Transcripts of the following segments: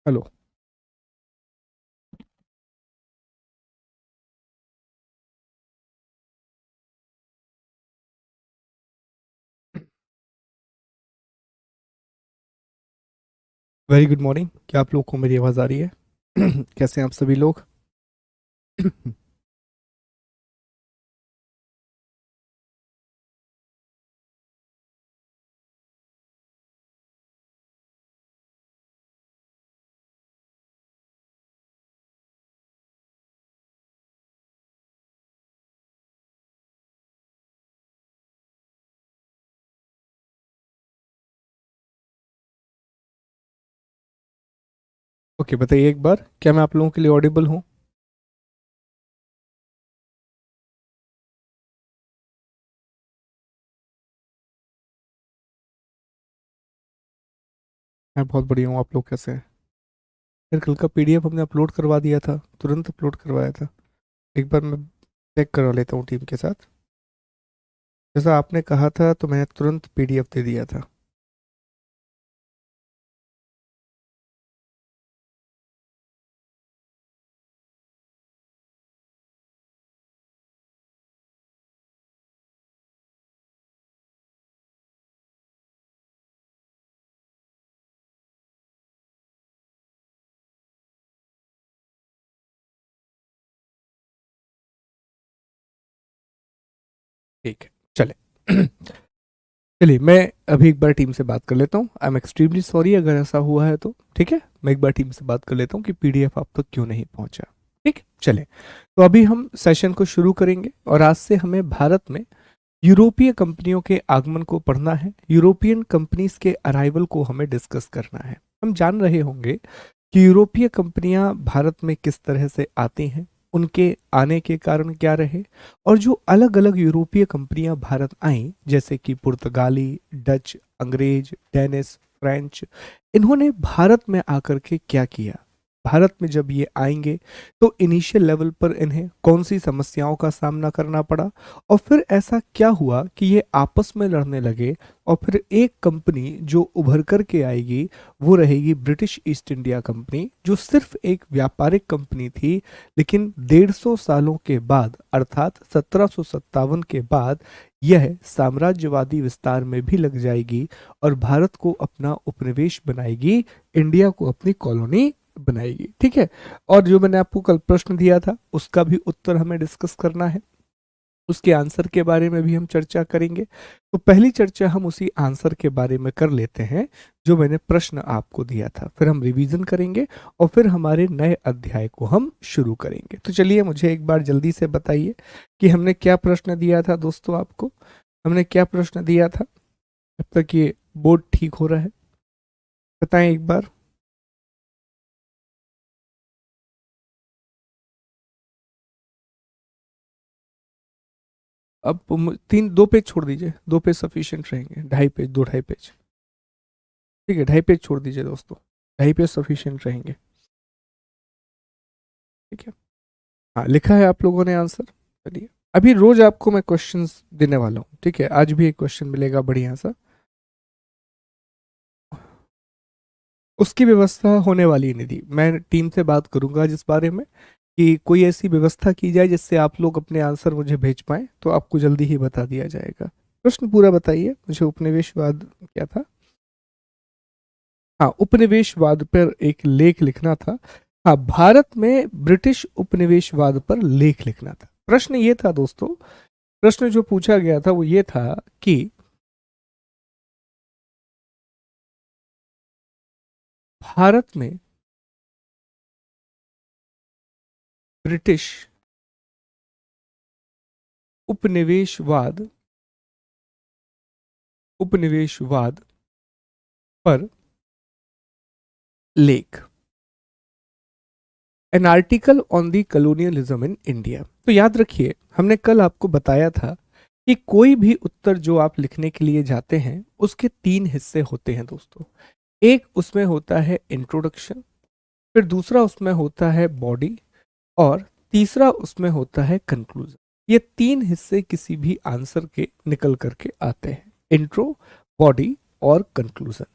Hello. Very good morning. क्या आप लोग को मेरी आवाज़ आ रही है? कैसे हैं आप सभी लोग? ओके, बताइए एक बार, क्या मैं आप लोगों के लिए ऑडिबल हूँ? मैं बहुत बढ़िया हूँ। आप लोग कैसे हैं? फिर कल का पीडीएफ हमने अपलोड करवा दिया था, तुरंत अपलोड करवाया था। एक बार मैं चेक करवा लेता हूँ टीम के साथ। जैसा आपने कहा था तो मैंने तुरंत पीडीएफ दे दिया था। ठीक है, चले। चलिए, मैं अभी एक बार टीम से बात कर लेता हूँ। आई एम एक्सट्रीमली सॉरी अगर ऐसा हुआ है तो। ठीक है, मैं एक बार टीम से बात कर लेता हूँ कि पीडीएफ आप तक क्यों नहीं पहुंचा। ठीक, चले। तो अभी हम सेशन को शुरू करेंगे और आज से हमें भारत में यूरोपीय कंपनियों के आगमन को पढ़ना है। यूरोपियन कंपनीज के अराइवल को हमें डिस्कस करना है। हम जान रहे होंगे कि यूरोपीय कंपनियां भारत में किस तरह से आती हैं, उनके आने के कारण क्या रहे, और जो अलग अलग यूरोपीय कंपनियां भारत आईं जैसे कि पुर्तगाली, डच, अंग्रेज, डेनिस, फ्रेंच, इन्होंने भारत में आकर के क्या किया। भारत में जब ये आएंगे तो इनिशियल लेवल पर इन्हें कौन सी समस्याओं का सामना करना पड़ा, और फिर ऐसा क्या हुआ कि ये आपस में लड़ने लगे, और फिर एक कंपनी जो उभर कर के आएगी वो रहेगी ब्रिटिश ईस्ट इंडिया कंपनी, जो सिर्फ एक व्यापारिक कंपनी थी, लेकिन 150 सालों के बाद अर्थात 1757 के बाद यह साम्राज्यवादी विस्तार में भी लग जाएगी और भारत को अपना उपनिवेश बनाएगी, इंडिया को अपनी कॉलोनी बनाएगी। ठीक है। और जो मैंने आपको कल प्रश्न दिया था उसका भी उत्तर हमें डिस्कस करना है, उसके आंसर के बारे में भी हम चर्चा करेंगे। तो पहली चर्चा हम उसी आंसर के बारे में कर लेते हैं जो मैंने प्रश्न आपको दिया था, फिर हम रिवीजन करेंगे और फिर हमारे नए अध्याय को हम शुरू करेंगे। तो चलिए, मुझे एक बार जल्दी से बताइए कि हमने क्या प्रश्न दिया था दोस्तों आपको। हमने क्या प्रश्न दिया था? जब तक ये बोर्ड ठीक हो रहा है बताएं एक बार। अब तीन दो पेज छोड़ दीजिए, दो पेज सफिशिएंट रहेंगे, ढाई पेज, दो ढाई पेज। ठीक है, ढाई पेज छोड़ दीजिए दोस्तों, ढाई पेज सफिशिएंट रहेंगे। ठीक है। हाँ, लिखा है आप लोगों ने आंसर। चलिए, अभी रोज आपको मैं क्वेश्चंस देने वाला हूँ। ठीक है, आज भी एक क्वेश्चन मिलेगा बढ़िया सा। उसकी व्यवस्था होने वाली नहीं थी। मैं टीम से बात करूंगा आज इस बारे में कि कोई ऐसी व्यवस्था की जाए जिससे आप लोग अपने आंसर मुझे भेज पाएं, तो आपको जल्दी ही बता दिया जाएगा। प्रश्न पूरा बताइए मुझे। उपनिवेशवाद क्या था? हाँ, उपनिवेशवाद पर एक लेख लिखना था। हाँ, भारत में ब्रिटिश उपनिवेशवाद पर लेख लिखना था। प्रश्न ये था दोस्तों, प्रश्न जो पूछा गया था वो ये था कि भारत में ब्रिटिश उपनिवेशवाद उपनिवेशवाद पर लेख, an article on the colonialism in India. तो याद रखिए, हमने कल आपको बताया था कि कोई भी उत्तर जो आप लिखने के लिए जाते हैं उसके तीन हिस्से होते हैं दोस्तों। एक उसमें होता है इंट्रोडक्शन, फिर दूसरा उसमें होता है बॉडी, और तीसरा उसमें होता है कंक्लूजन। ये तीन हिस्से किसी भी आंसर के निकल करके आते हैं, इंट्रो, बॉडी और कंक्लूजन।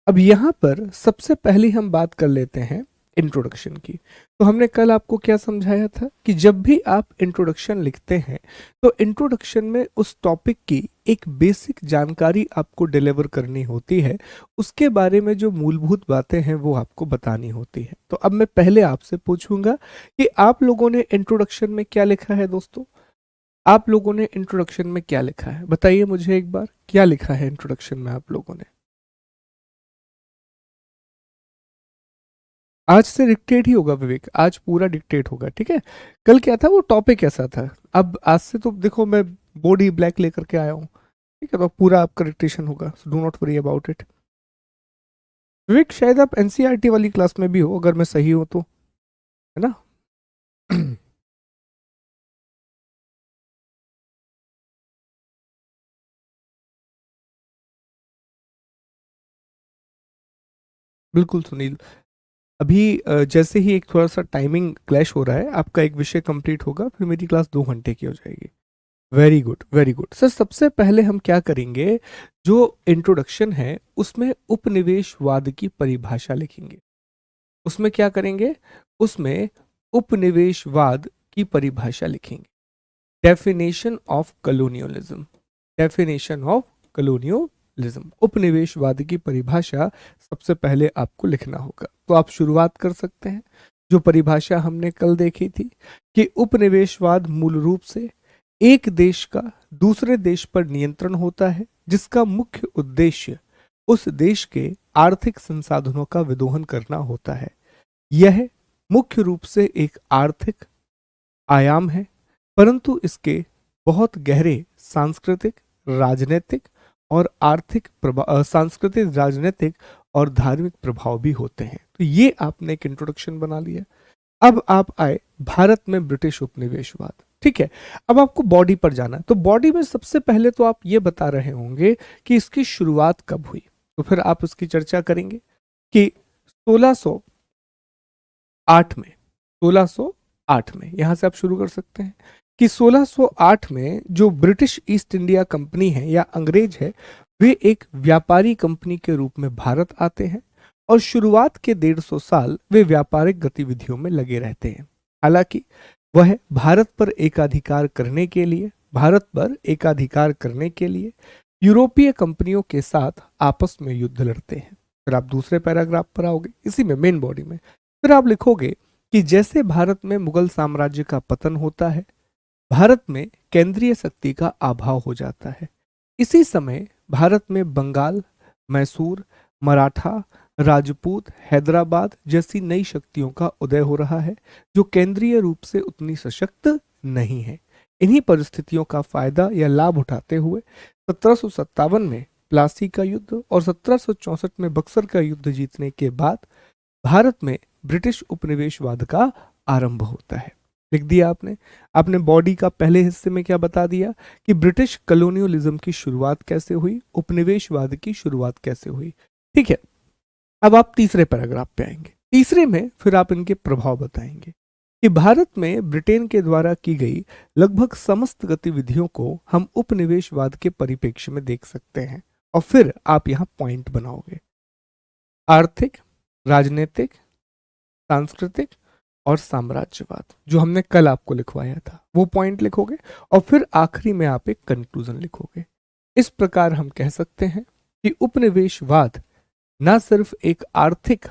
अब यहाँ पर सबसे पहले हम बात कर लेते हैं इंट्रोडक्शन की। तो हमने कल आपको क्या समझाया था कि जब भी आप इंट्रोडक्शन लिखते हैं तो इंट्रोडक्शन में उस टॉपिक की एक बेसिक जानकारी आपको डिलीवर करनी होती है, उसके बारे में जो मूलभूत बातें हैं वो आपको बतानी होती है। तो अब मैं पहले आपसे पूछूंगा कि आप लोगों ने इंट्रोडक्शन में क्या लिखा है दोस्तों? आप लोगों ने इंट्रोडक्शन में क्या लिखा है? बताइए मुझे एक बार, क्या लिखा है इंट्रोडक्शन में आप लोगों ने? आज से डिक्टेट ही होगा विवेक, आज पूरा डिक्टेट होगा, ठीक है। कल क्या था, वो टॉपिक ऐसा था। अब आज से तो देखो मैं बॉडी ब्लैक लेकर के आया हूँ, ठीक है, तो पूरा आपका डिक्टेशन होगा, so do not worry about it. Vivek शायद आप एनसीईआरटी वाली क्लास में भी हो, अगर मैं सही हूँ तो, है ना? बिल्कुल सुनील। अभी जैसे ही एक थोड़ा सा टाइमिंग क्लैश हो रहा है, आपका एक विषय कंप्लीट होगा, फिर मेरी क्लास 2 घंटे की हो जाएगी। Very good, very good sir. सबसे पहले हम क्या करेंगे, जो इंट्रोडक्शन है उसमें उपनिवेशवाद की परिभाषा लिखेंगे। उसमें क्या करेंगे, उसमें उपनिवेशवाद की परिभाषा लिखेंगे। Definition of colonialism, definition of colonialism, उपनिवेशवाद की परिभाषा सबसे पहले आपको लिखना होगा। तो आप शुरुआत कर सकते हैं। जो परिभाषा हमने कल देखी थी कि उपनिवेशवाद मूल रूप से एक देश का दूसरे देश पर नियंत्रण होता है, जिसका मुख्य उद्देश्य उस देश के आर्थिक संसाधनों का विदोहन करना होता है। यह मुख्य रूप से एक आर्थिक आयाम है, परंतु इसके बहुत गहरे सांस्कृतिक, राजनीतिक और आर्थिक प्रभाव, सांस्कृतिक, राजनीतिक और धार्मिक प्रभाव भी होते हैं। तो ये आपने एक इंट्रोडक्शन बना लिया। अब आप आए भारत में ब्रिटिश उपनिवेशवाद, ठीक है। अब आपको बॉडी पर जाना है, तो बॉडी में सबसे पहले तो आप ये बता रहे होंगे कि इसकी शुरुआत कब हुई, तो फिर आप उसकी चर्चा करेंगे कि 1608 में, 1608 में, यहां से आप शुरू कर सकते हैं कि 1608 में जो ब्रिटिश ईस्ट इंडिया कंपनी है या अंग्रेज है, वे एक व्यापारी कंपनी के रूप में भारत आते हैं और शुरुआत के 150 साल वे व्यापारिक गतिविधियों में लगे रहते हैं। हालांकि वह भारत पर एकाधिकार करने के लिए यूरोपीय कंपनियों के साथ आपस में युद्ध लड़ते हैं। फिर आप दूसरे पैराग्राफ पर आओगे, इसी में मेन बॉडी में फिर आप लिखोगे कि जैसे भारत में मुगल साम्राज्य का पतन होता है, भारत में केंद्रीय शक्ति का अभाव हो जाता है। इसी समय भारत में बंगाल, मैसूर, मराठा, राजपूत, हैदराबाद जैसी नई शक्तियों का उदय हो रहा है, जो केंद्रीय रूप से उतनी सशक्त नहीं है। इन्हीं परिस्थितियों का फायदा या लाभ उठाते हुए 1757 में प्लासी का युद्ध और 1764 में बक्सर का युद्ध जीतने के बाद भारत में ब्रिटिश उपनिवेशवाद का आरंभ होता है। लिख दिया आपने। आपने बॉडी का पहले हिस्से में क्या बता दिया कि ब्रिटिश कॉलोनियलिज्म की शुरुआत कैसे हुई, उपनिवेशवाद की शुरुआत कैसे हुई, ठीक है। अब आप तीसरे पैराग्राफ पे आएंगे। तीसरे में फिर आप इनके प्रभाव बताएंगे कि भारत में ब्रिटेन के द्वारा की गई लगभग समस्त गतिविधियों को हम उपनिवेशवाद के परिप्रेक्ष्य में देख सकते हैं। और फिर आप यहाँ पॉइंट बनाओगे, आर्थिक, राजनीतिक, सांस्कृतिक और साम्राज्यवाद, जो हमने कल आपको लिखवाया था, वो पॉइंट लिखोगे और फिर आखिरी में आप एक कंक्लूजन लिखोगे। इस प्रकार हम कह सकते हैं कि उपनिवेशवाद न सिर्फ एक आर्थिक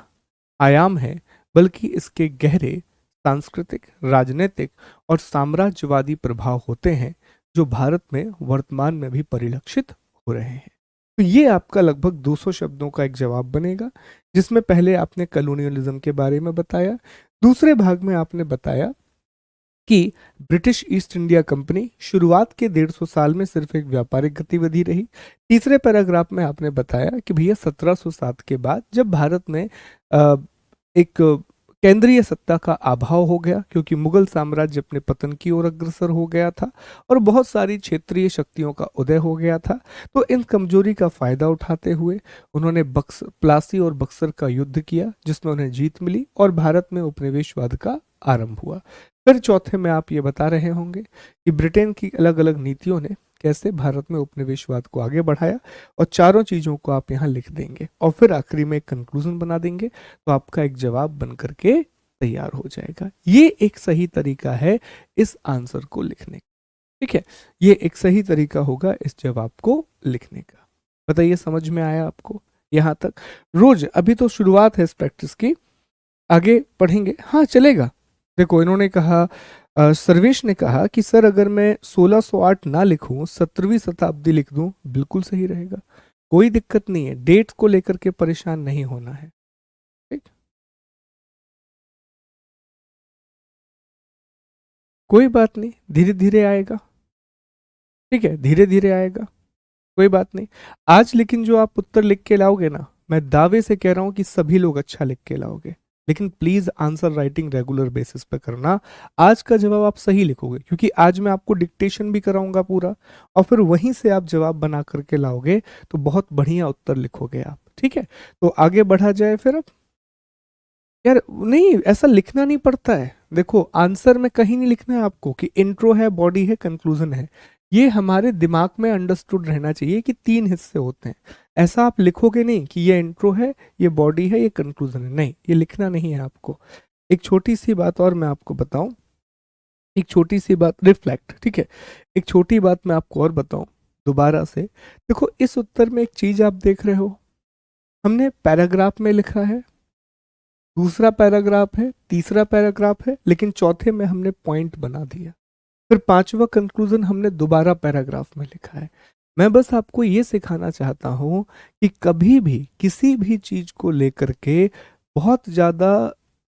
आयाम है, बल्कि इसके गहरे सांस्कृतिक, राजनीतिक और साम्राज्यवादी प्रभाव होते हैं, जो भारत में वर्तमान में भी परिलक्षित हो रहे हैं। तो ये आपका लगभग 200 शब्दों का एक जवाब बनेगा, जिसमें पहले आपने कॉलोनियलिज्म के बारे में बताया, दूसरे भाग में आपने बताया कि ब्रिटिश ईस्ट इंडिया कंपनी शुरुआत के 150 साल में सिर्फ एक व्यापारिक गतिविधि रही। तीसरे पैराग्राफ में आपने बताया कि भैया 1707 के बाद जब भारत में एक केंद्रीय सत्ता का अभाव हो गया, क्योंकि मुगल साम्राज्य अपने पतन की ओर अग्रसर हो गया था और बहुत सारी क्षेत्रीय शक्तियों का उदय हो गया था, तो इन कमजोरी का फायदा उठाते हुए उन्होंने प्लासी और बक्सर का युद्ध किया, जिसमें उन्हें जीत मिली और भारत में उपनिवेशवाद का आरंभ हुआ। फिर चौथे में आप ये बता रहे होंगे कि ब्रिटेन की अलग अलग नीतियों ने कैसे भारत में उपनिवेशवाद को आगे बढ़ाया, और चारों चीजों को आप यहाँ लिख देंगे और फिर आखिरी में एक कंक्लूजन बना देंगे, तो आपका एक जवाब बन करके तैयार हो जाएगा। ये एक सही तरीका है इस आंसर को लिखने का। ठीक है, ये एक सही तरीका होगा इस जवाब को लिखने का। बताइए समझ में आया आपको यहां तक? रोज अभी तो शुरुआत है इस प्रैक्टिस की, आगे पढ़ेंगे। हाँ चलेगा। देखो इन्होंने कहा, सर्वेश ने कहा कि सर अगर मैं 1608 ना लिखूं 17वीं शताब्दी लिख दूं, बिल्कुल सही रहेगा, कोई दिक्कत नहीं है, डेट को लेकर के परेशान नहीं होना है। ठीक, कोई बात नहीं, धीरे धीरे आएगा। ठीक है, धीरे धीरे आएगा, कोई बात नहीं। आज लेकिन जो आप उत्तर लिख के लाओगे ना, मैं दावे से कह रहा हूं कि सभी लोग अच्छा लिख के लाओगे, लेकिन please answer writing regular basis पे करना। आज का जवाब आप सही लिखोगे, क्योंकि आज मैं आपको डिक्टेशन भी कराऊंगा पूरा, और फिर वहीं से आप जवाब बना करके लाओगे तो बहुत बढ़िया उत्तर लिखोगे आप। ठीक है, तो आगे बढ़ा जाए फिर। अब यार नहीं, ऐसा लिखना नहीं पड़ता है। देखो आंसर में कहीं नहीं लिखना है आपको कि इंट्रो है, बॉडी है, कंक्लूजन है। ये हमारे दिमाग में अंडरस्टूड रहना चाहिए कि तीन हिस्से होते हैं। ऐसा आप लिखोगे नहीं कि ये इंट्रो है, ये बॉडी है, ये कंक्लूजन है, नहीं, ये लिखना नहीं है आपको। एक छोटी सी बात और मैं आपको बताऊं, एक छोटी सी बात, रिफ्लेक्ट। ठीक है, एक छोटी बात मैं आपको और बताऊं दोबारा से। देखो इस उत्तर में एक चीज आप देख रहे हो, हमने पैराग्राफ में लिखा है, दूसरा पैराग्राफ है, तीसरा पैराग्राफ है, लेकिन चौथे में हमने पॉइंट बना दिया। फिर पांचवा कंक्लूजन हमने दोबारा पैराग्राफ में लिखा है। मैं बस आपको ये सिखाना चाहता हूं कि कभी भी किसी भी चीज को लेकर के बहुत ज्यादा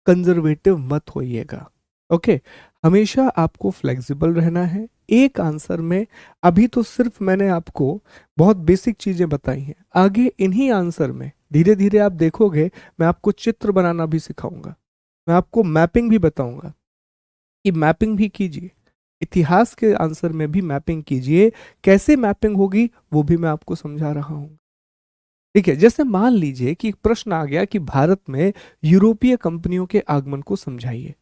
कंजर्वेटिव मत होइएगा। ओके, हमेशा आपको फ्लेक्सिबल रहना है। एक आंसर में अभी तो सिर्फ मैंने आपको बहुत बेसिक चीजें बताई हैं, आगे इन्हीं आंसर में धीरे धीरे आप देखोगे मैं आपको चित्र बनाना भी सिखाऊंगा, मैं आपको मैपिंग भी बताऊंगा कि मैपिंग भी कीजिए, इतिहास के आंसर में भी मैपिंग कीजिए। कैसे मैपिंग होगी वो भी मैं आपको समझा रहा हूं। ठीक है, जैसे मान लीजिए कि एक प्रश्न आ गया कि भारत में यूरोपीय कंपनियों के आगमन को समझाइए,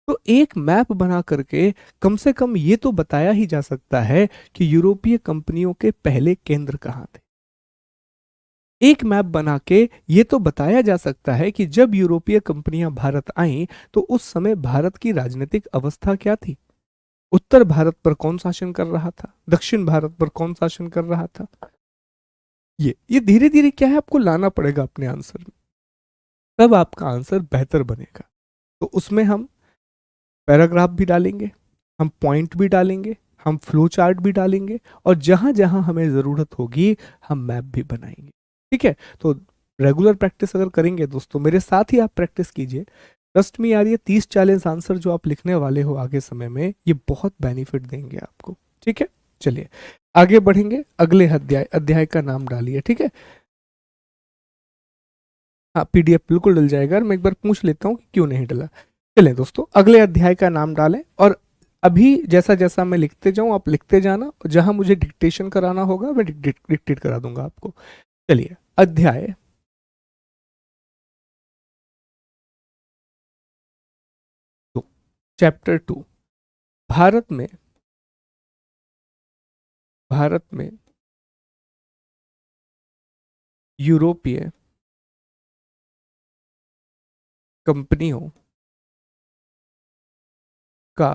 तो एक मैप बना करके कम से कम ये तो बताया ही जा सकता है कि यूरोपीय कंपनियों के पहले केंद्र कहाँ थे। एक मैप बना के ये तो बताया जा सकता है कि जब यूरोपीय कंपनियां भारत आईं तो उस समय भारत की राजनीतिक अवस्था क्या थी, उत्तर भारत पर कौन शासन कर रहा था, दक्षिण भारत पर कौन शासन कर रहा था। ये धीरे धीरे क्या है आपको लाना पड़ेगा अपने आंसर में, तब आपका आंसर बेहतर बनेगा। तो उसमें हम पैराग्राफ भी डालेंगे, हम पॉइंट भी डालेंगे, हम फ्लो चार्ट भी डालेंगे, और जहां जहां हमें जरूरत होगी हम मैप भी बनाएंगे। ठीक है, तो रेगुलर प्रैक्टिस अगर करेंगे दोस्तों, मेरे साथ ही आप प्रैक्टिस कीजिए, ट्रस्ट में यार ये 30-40 आंसर जो आप लिखने वाले हो आगे समय में, ये बहुत बेनिफिट देंगे आपको। ठीक है, चलिए आगे बढ़ेंगे। अगले अध्याय, अध्याय का नाम डालिए। ठीक है, हाँ पीडीएफ बिल्कुल डल जाएगा, और मैं एक बार पूछ लेता हूँ कि क्यों नहीं डला। चलें दोस्तों, अगले अध्याय का नाम डालें, और अभी जैसा जैसा मैं लिखते जाऊं आप लिखते जाना, और जहां मुझे डिक्टेशन कराना होगा मैं डिक्टेट करा दूंगा आपको। चलिए, अध्याय टू, चैप्टर 2, भारत में, भारत में यूरोपीय कंपनियों का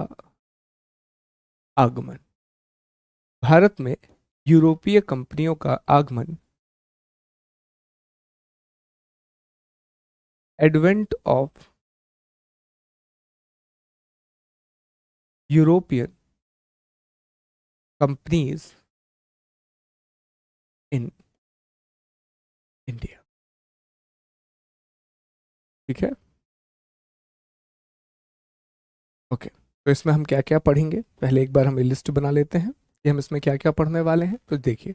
आगमन। भारत में यूरोपीय कंपनियों का आगमन, advent of European companies in India. ठीक है, ओके। तो इसमें हम क्या क्या पढ़ेंगे, पहले एक बार हम लिस्ट बना लेते हैं कि हम इसमें क्या क्या पढ़ने वाले हैं। तो देखिए,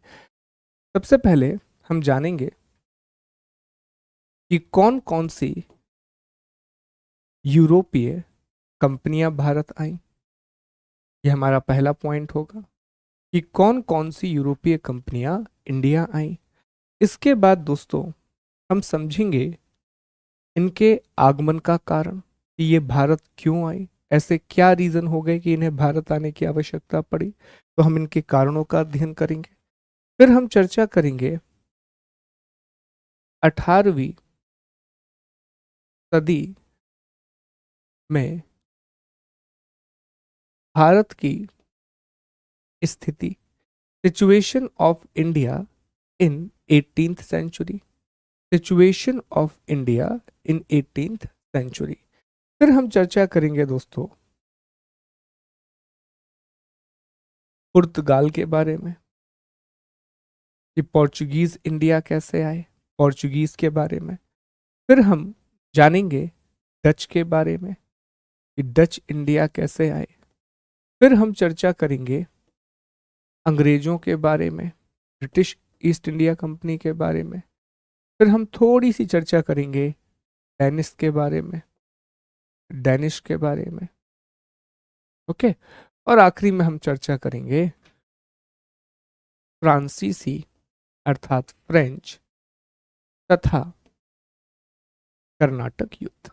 सबसे पहले हम जानेंगे कि कौन कौन सी यूरोपीय कंपनियां भारत आई। ये हमारा पहला पॉइंट होगा कि कौन कौन सी यूरोपीय कंपनियां इंडिया आई। इसके बाद दोस्तों हम समझेंगे इनके आगमन का कारण, कि ये भारत क्यों आई, ऐसे क्या रीजन हो गए कि इन्हें भारत आने की आवश्यकता पड़ी, तो हम इनके कारणों का अध्ययन करेंगे। फिर हम चर्चा करेंगे 18वीं सदी में भारत की स्थिति, situation of India in 18th century, situation of India in 18th century. फिर हम चर्चा करेंगे दोस्तों पुर्तगाल के बारे में, कि पोर्चुगीज इंडिया कैसे आए, पोर्चुगीज के बारे में। फिर हम जानेंगे डच के बारे में, कि डच इंडिया कैसे आए। फिर हम चर्चा करेंगे अंग्रेजों के बारे में, ब्रिटिश ईस्ट इंडिया कंपनी के बारे में। फिर हम थोड़ी सी चर्चा करेंगे डेनिस के बारे में, डेनिश के बारे में। ओके, और आखिरी में हम चर्चा करेंगे फ्रांसीसी अर्थात फ्रेंच तथा कर्नाटक युद्ध,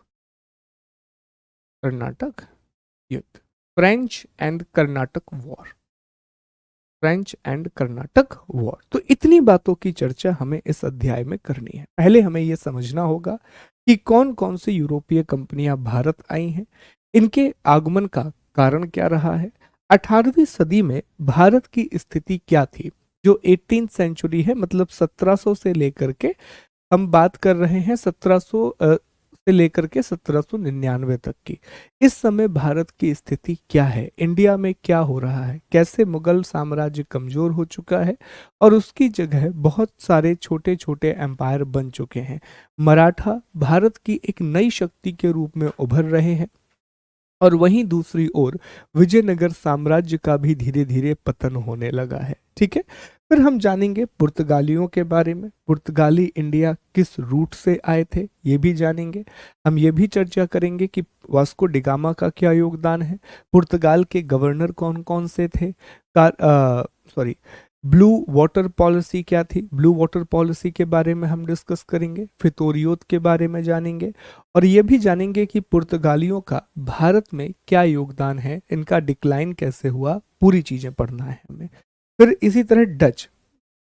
कर्नाटक युद्ध, French and Karnataka war, French and Karnataka war. तो इतनी बातों की चर्चा हमें इस अध्याय में करनी है। पहले हमें यह समझना होगा कि कौन कौन सी यूरोपीय कंपनियां भारत आई हैं, इनके आगमन का कारण क्या रहा है, 18वीं सदी में भारत की स्थिति क्या थी, जो 18th सेंचुरी है, मतलब 1700 से लेकर के हम बात कर रहे हैं 1700 से लेकर के 1799 तक की। इस समय भारत की स्थिति क्या है, इंडिया में क्या हो रहा है, कैसे मुगल साम्राज्य कमजोर हो चुका है और उसकी जगह बहुत सारे छोटे छोटे एम्पायर बन चुके हैं। मराठा भारत की एक नई शक्ति के रूप में उभर रहे हैं, और वहीं दूसरी ओर विजयनगर साम्राज्य का भी धीरे धीरे पतन होने लगा है। ठीक है, फिर हम जानेंगे पुर्तगालियों के बारे में, पुर्तगाली इंडिया किस रूट से आए थे ये भी जानेंगे। हम ये भी चर्चा करेंगे कि वास्को डिगामा का क्या योगदान है, पुर्तगाल के गवर्नर कौन कौन से थे, ब्लू वाटर पॉलिसी क्या थी, ब्लू वाटर पॉलिसी के बारे में हम डिस्कस करेंगे। फितोरियोत के बारे में जानेंगे, और ये भी जानेंगे कि पुर्तगालियों का भारत में क्या योगदान है, इनका डिक्लाइन कैसे हुआ, पूरी चीजें पढ़ना है हमें। फिर इसी तरह डच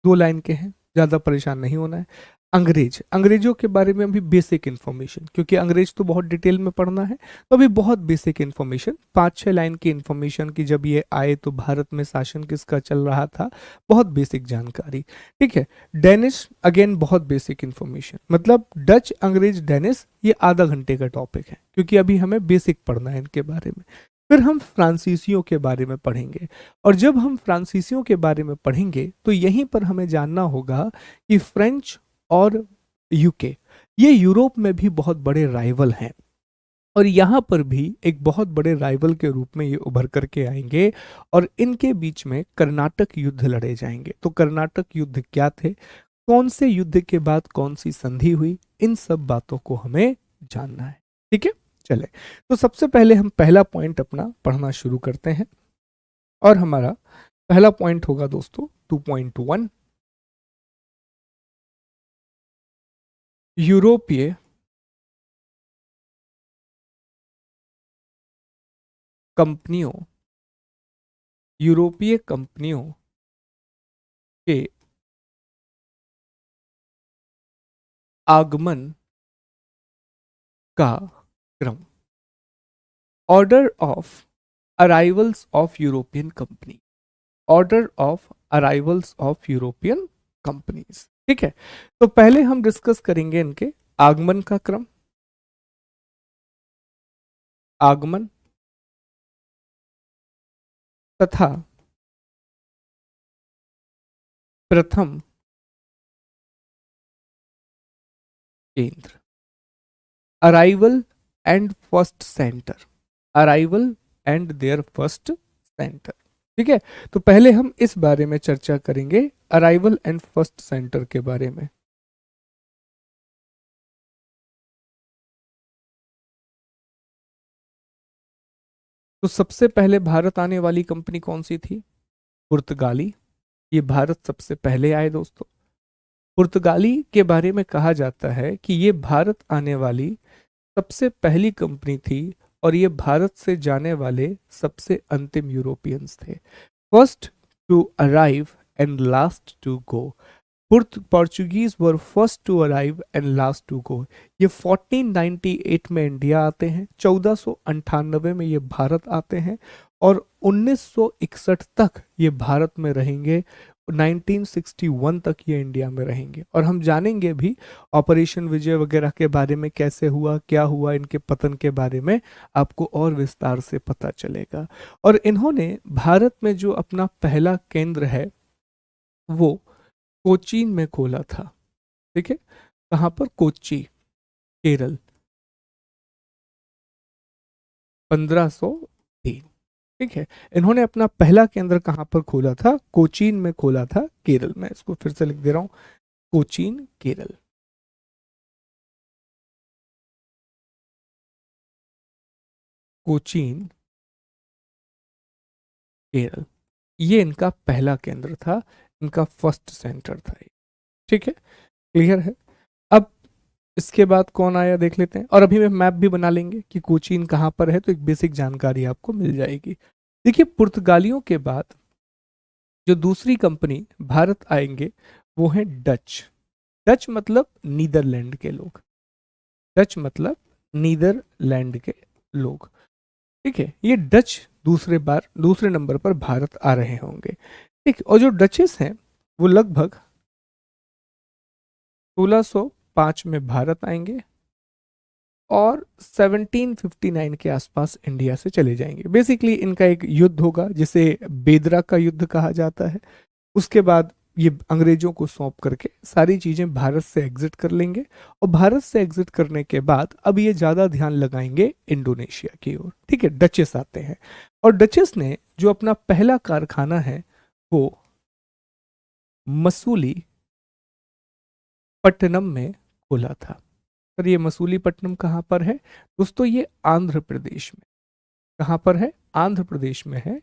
2 लाइन के हैं, ज्यादा परेशान नहीं होना है। अंग्रेजों के बारे में भी बेसिक इन्फॉर्मेशन, क्योंकि अंग्रेज तो बहुत डिटेल में पढ़ना है, तो अभी बहुत बेसिक इन्फॉर्मेशन, 5-6 लाइन की इन्फॉर्मेशन की जब ये आए तो भारत में शासन किसका चल रहा था, बहुत बेसिक जानकारी। ठीक है, डेनिश अगेन बहुत बेसिक इन्फॉर्मेशन, मतलब डच अंग्रेज डेनिश ये आधा घंटे का टॉपिक है, क्योंकि अभी हमें बेसिक पढ़ना है इनके बारे में। फिर हम फ्रांसीसियों के बारे में पढ़ेंगे, और जब हम फ्रांसीसियों के बारे में पढ़ेंगे तो यहीं पर हमें जानना होगा कि फ्रेंच और यूके ये यूरोप में भी बहुत बड़े राइवल हैं, और यहाँ पर भी एक बहुत बड़े राइवल के रूप में ये उभर करके आएंगे, और इनके बीच में कर्नाटक युद्ध लड़े जाएंगे। तो कर्नाटक युद्ध क्या थे, कौन से युद्ध के बाद कौन सी संधि हुई, इन सब बातों को हमें जानना है। ठीक है, चले तो सबसे पहले हम पहला पॉइंट अपना पढ़ना शुरू करते हैं, और हमारा पहला पॉइंट होगा दोस्तों 2.1, यूरोपीय कंपनियों, यूरोपीय कंपनियों के आगमन का क्रम, order of arrivals of European company, order of arrivals of European companies. ठीक है, तो पहले हम डिस्कस करेंगे इनके आगमन का क्रम, आगमन तथा प्रथम केंद्र, arrival and first centre, arrival and their first centre. ठीक है, तो पहले हम इस बारे में चर्चा करेंगे, अराइवल एंड फर्स्ट सेंटर के बारे में। तो सबसे पहले भारत आने वाली कंपनी कौन सी थी, पुर्तगाली, ये भारत सबसे पहले आए दोस्तों। पुर्तगाली के बारे में कहा जाता है कि ये भारत आने वाली सबसे पहली कंपनी थी, और ये भारत से जाने वाले सबसे अंतिम यूरोपियंस थे। First to arrive and last to go. Portuguese were first to arrive and last to go. ये 1498 में इंडिया आते हैं, 1498 में ये भारत आते हैं और 1961 तक ये भारत में रहेंगे, 1961 तक ये इंडिया में रहेंगे। और हम जानेंगे भी ऑपरेशन विजय वगैरह के बारे में, कैसे हुआ, क्या हुआ, इनके पतन के बारे में आपको और विस्तार से पता चलेगा। और इन्होंने भारत में जो अपना पहला केंद्र है वो कोचीन में खोला था। ठीक है, कहां पर? कोच्चि, केरल, 1503। ठीक है, इन्होंने अपना पहला केंद्र कहां पर खोला था? कोचीन में खोला था, केरल में। इसको फिर से लिख दे रहा हूं, कोचीन, केरल। कोचीन, केरल, ये इनका पहला केंद्र था, इनका फर्स्ट सेंटर था। ठीक है, क्लियर है। अब इसके बाद कौन आया देख लेते हैं, और अभी मैं मैप भी बना लेंगे कि कोचीन कहाँ पर है, तो एक बेसिक जानकारी आपको मिल जाएगी। देखिए, पुर्तगालियों के बाद जो दूसरी कंपनी भारत आएंगे वो है डच। डच मतलब नीदरलैंड के लोग। डच मतलब नीदरलैंड के लोग। ठीक है, ये डच दूसरे नंबर पर भारत आ रहे होंगे। ठीक, और जो डचेस हैं वो लगभग 1605 में भारत आएंगे और 1759 के आसपास इंडिया से चले जाएंगे। बेसिकली इनका एक युद्ध होगा जिसे बेदरा का युद्ध कहा जाता है। उसके बाद ये अंग्रेजों को सौंप करके सारी चीजें भारत से एग्जिट कर लेंगे, और भारत से एग्जिट करने के बाद अब ये ज्यादा ध्यान लगाएंगे इंडोनेशिया की ओर। ठीक है, डचेस आते हैं, और डचेस ने जो अपना पहला कारखाना है वो मसूली पट्टनम में खोला था। सर, ये मसूलीपट्टनम कहाँ पर है? दोस्तों, ये आंध्र प्रदेश में। कहाँ पर है? आंध्र प्रदेश में है।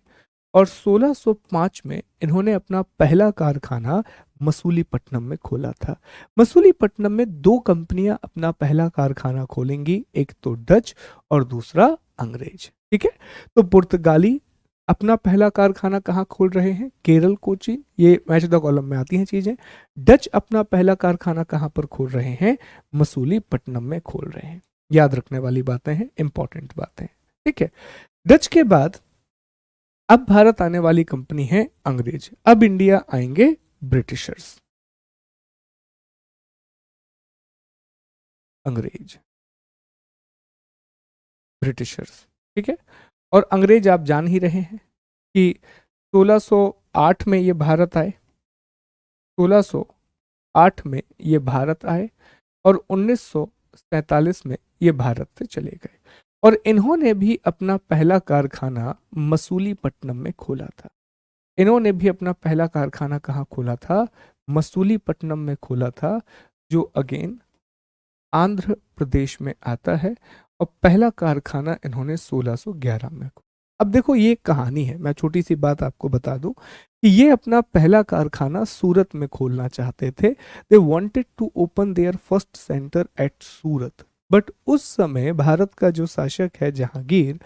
और 1605 में इन्होंने अपना पहला कारखाना मसूलीपट्टनम में खोला था। मसूलीपट्टनम में दो कंपनियां अपना पहला कारखाना खोलेंगी, एक तो डच और दूसरा अंग्रेज। ठीक है, तो पुर्तगाली अपना पहला कारखाना कहाँ खोल रहे हैं? केरल, कोचीन। ये मैच द कॉलम में आती हैं चीजें। डच अपना पहला कारखाना कहाँ पर खोल रहे हैं? मसूलीपट्टनम में खोल रहे हैं। याद रखने वाली बातें हैं, इंपॉर्टेंट बातें। ठीक है, डच के बाद अब भारत आने वाली कंपनी है अंग्रेज। अब इंडिया आएंगे ब्रिटिशर्स, अंग्रेज, ब्रिटिशर्स। ठीक है, और अंग्रेज आप जान ही रहे हैं कि 1608 में ये भारत आए, 1608 में ये भारत आए और 1947 में ये भारत से चले गए। और इन्होंने भी अपना पहला कारखाना मसूलीपट्टनम में खोला था। इन्होंने भी अपना पहला कारखाना कहाँ खोला था? मसूलीपट्टनम में खोला था, जो अगेन आंध्र प्रदेश में आता है। और पहला कारखाना इन्होंने 1611 में खोला। अब देखो, ये कहानी है। मैं छोटी सी बात आपको बता दूं कि ये अपना पहला कारखाना सूरत में खोलना चाहते थे। They wanted to open their first centre at Surat, but उस समय भारत का जो शासक है जहांगीर,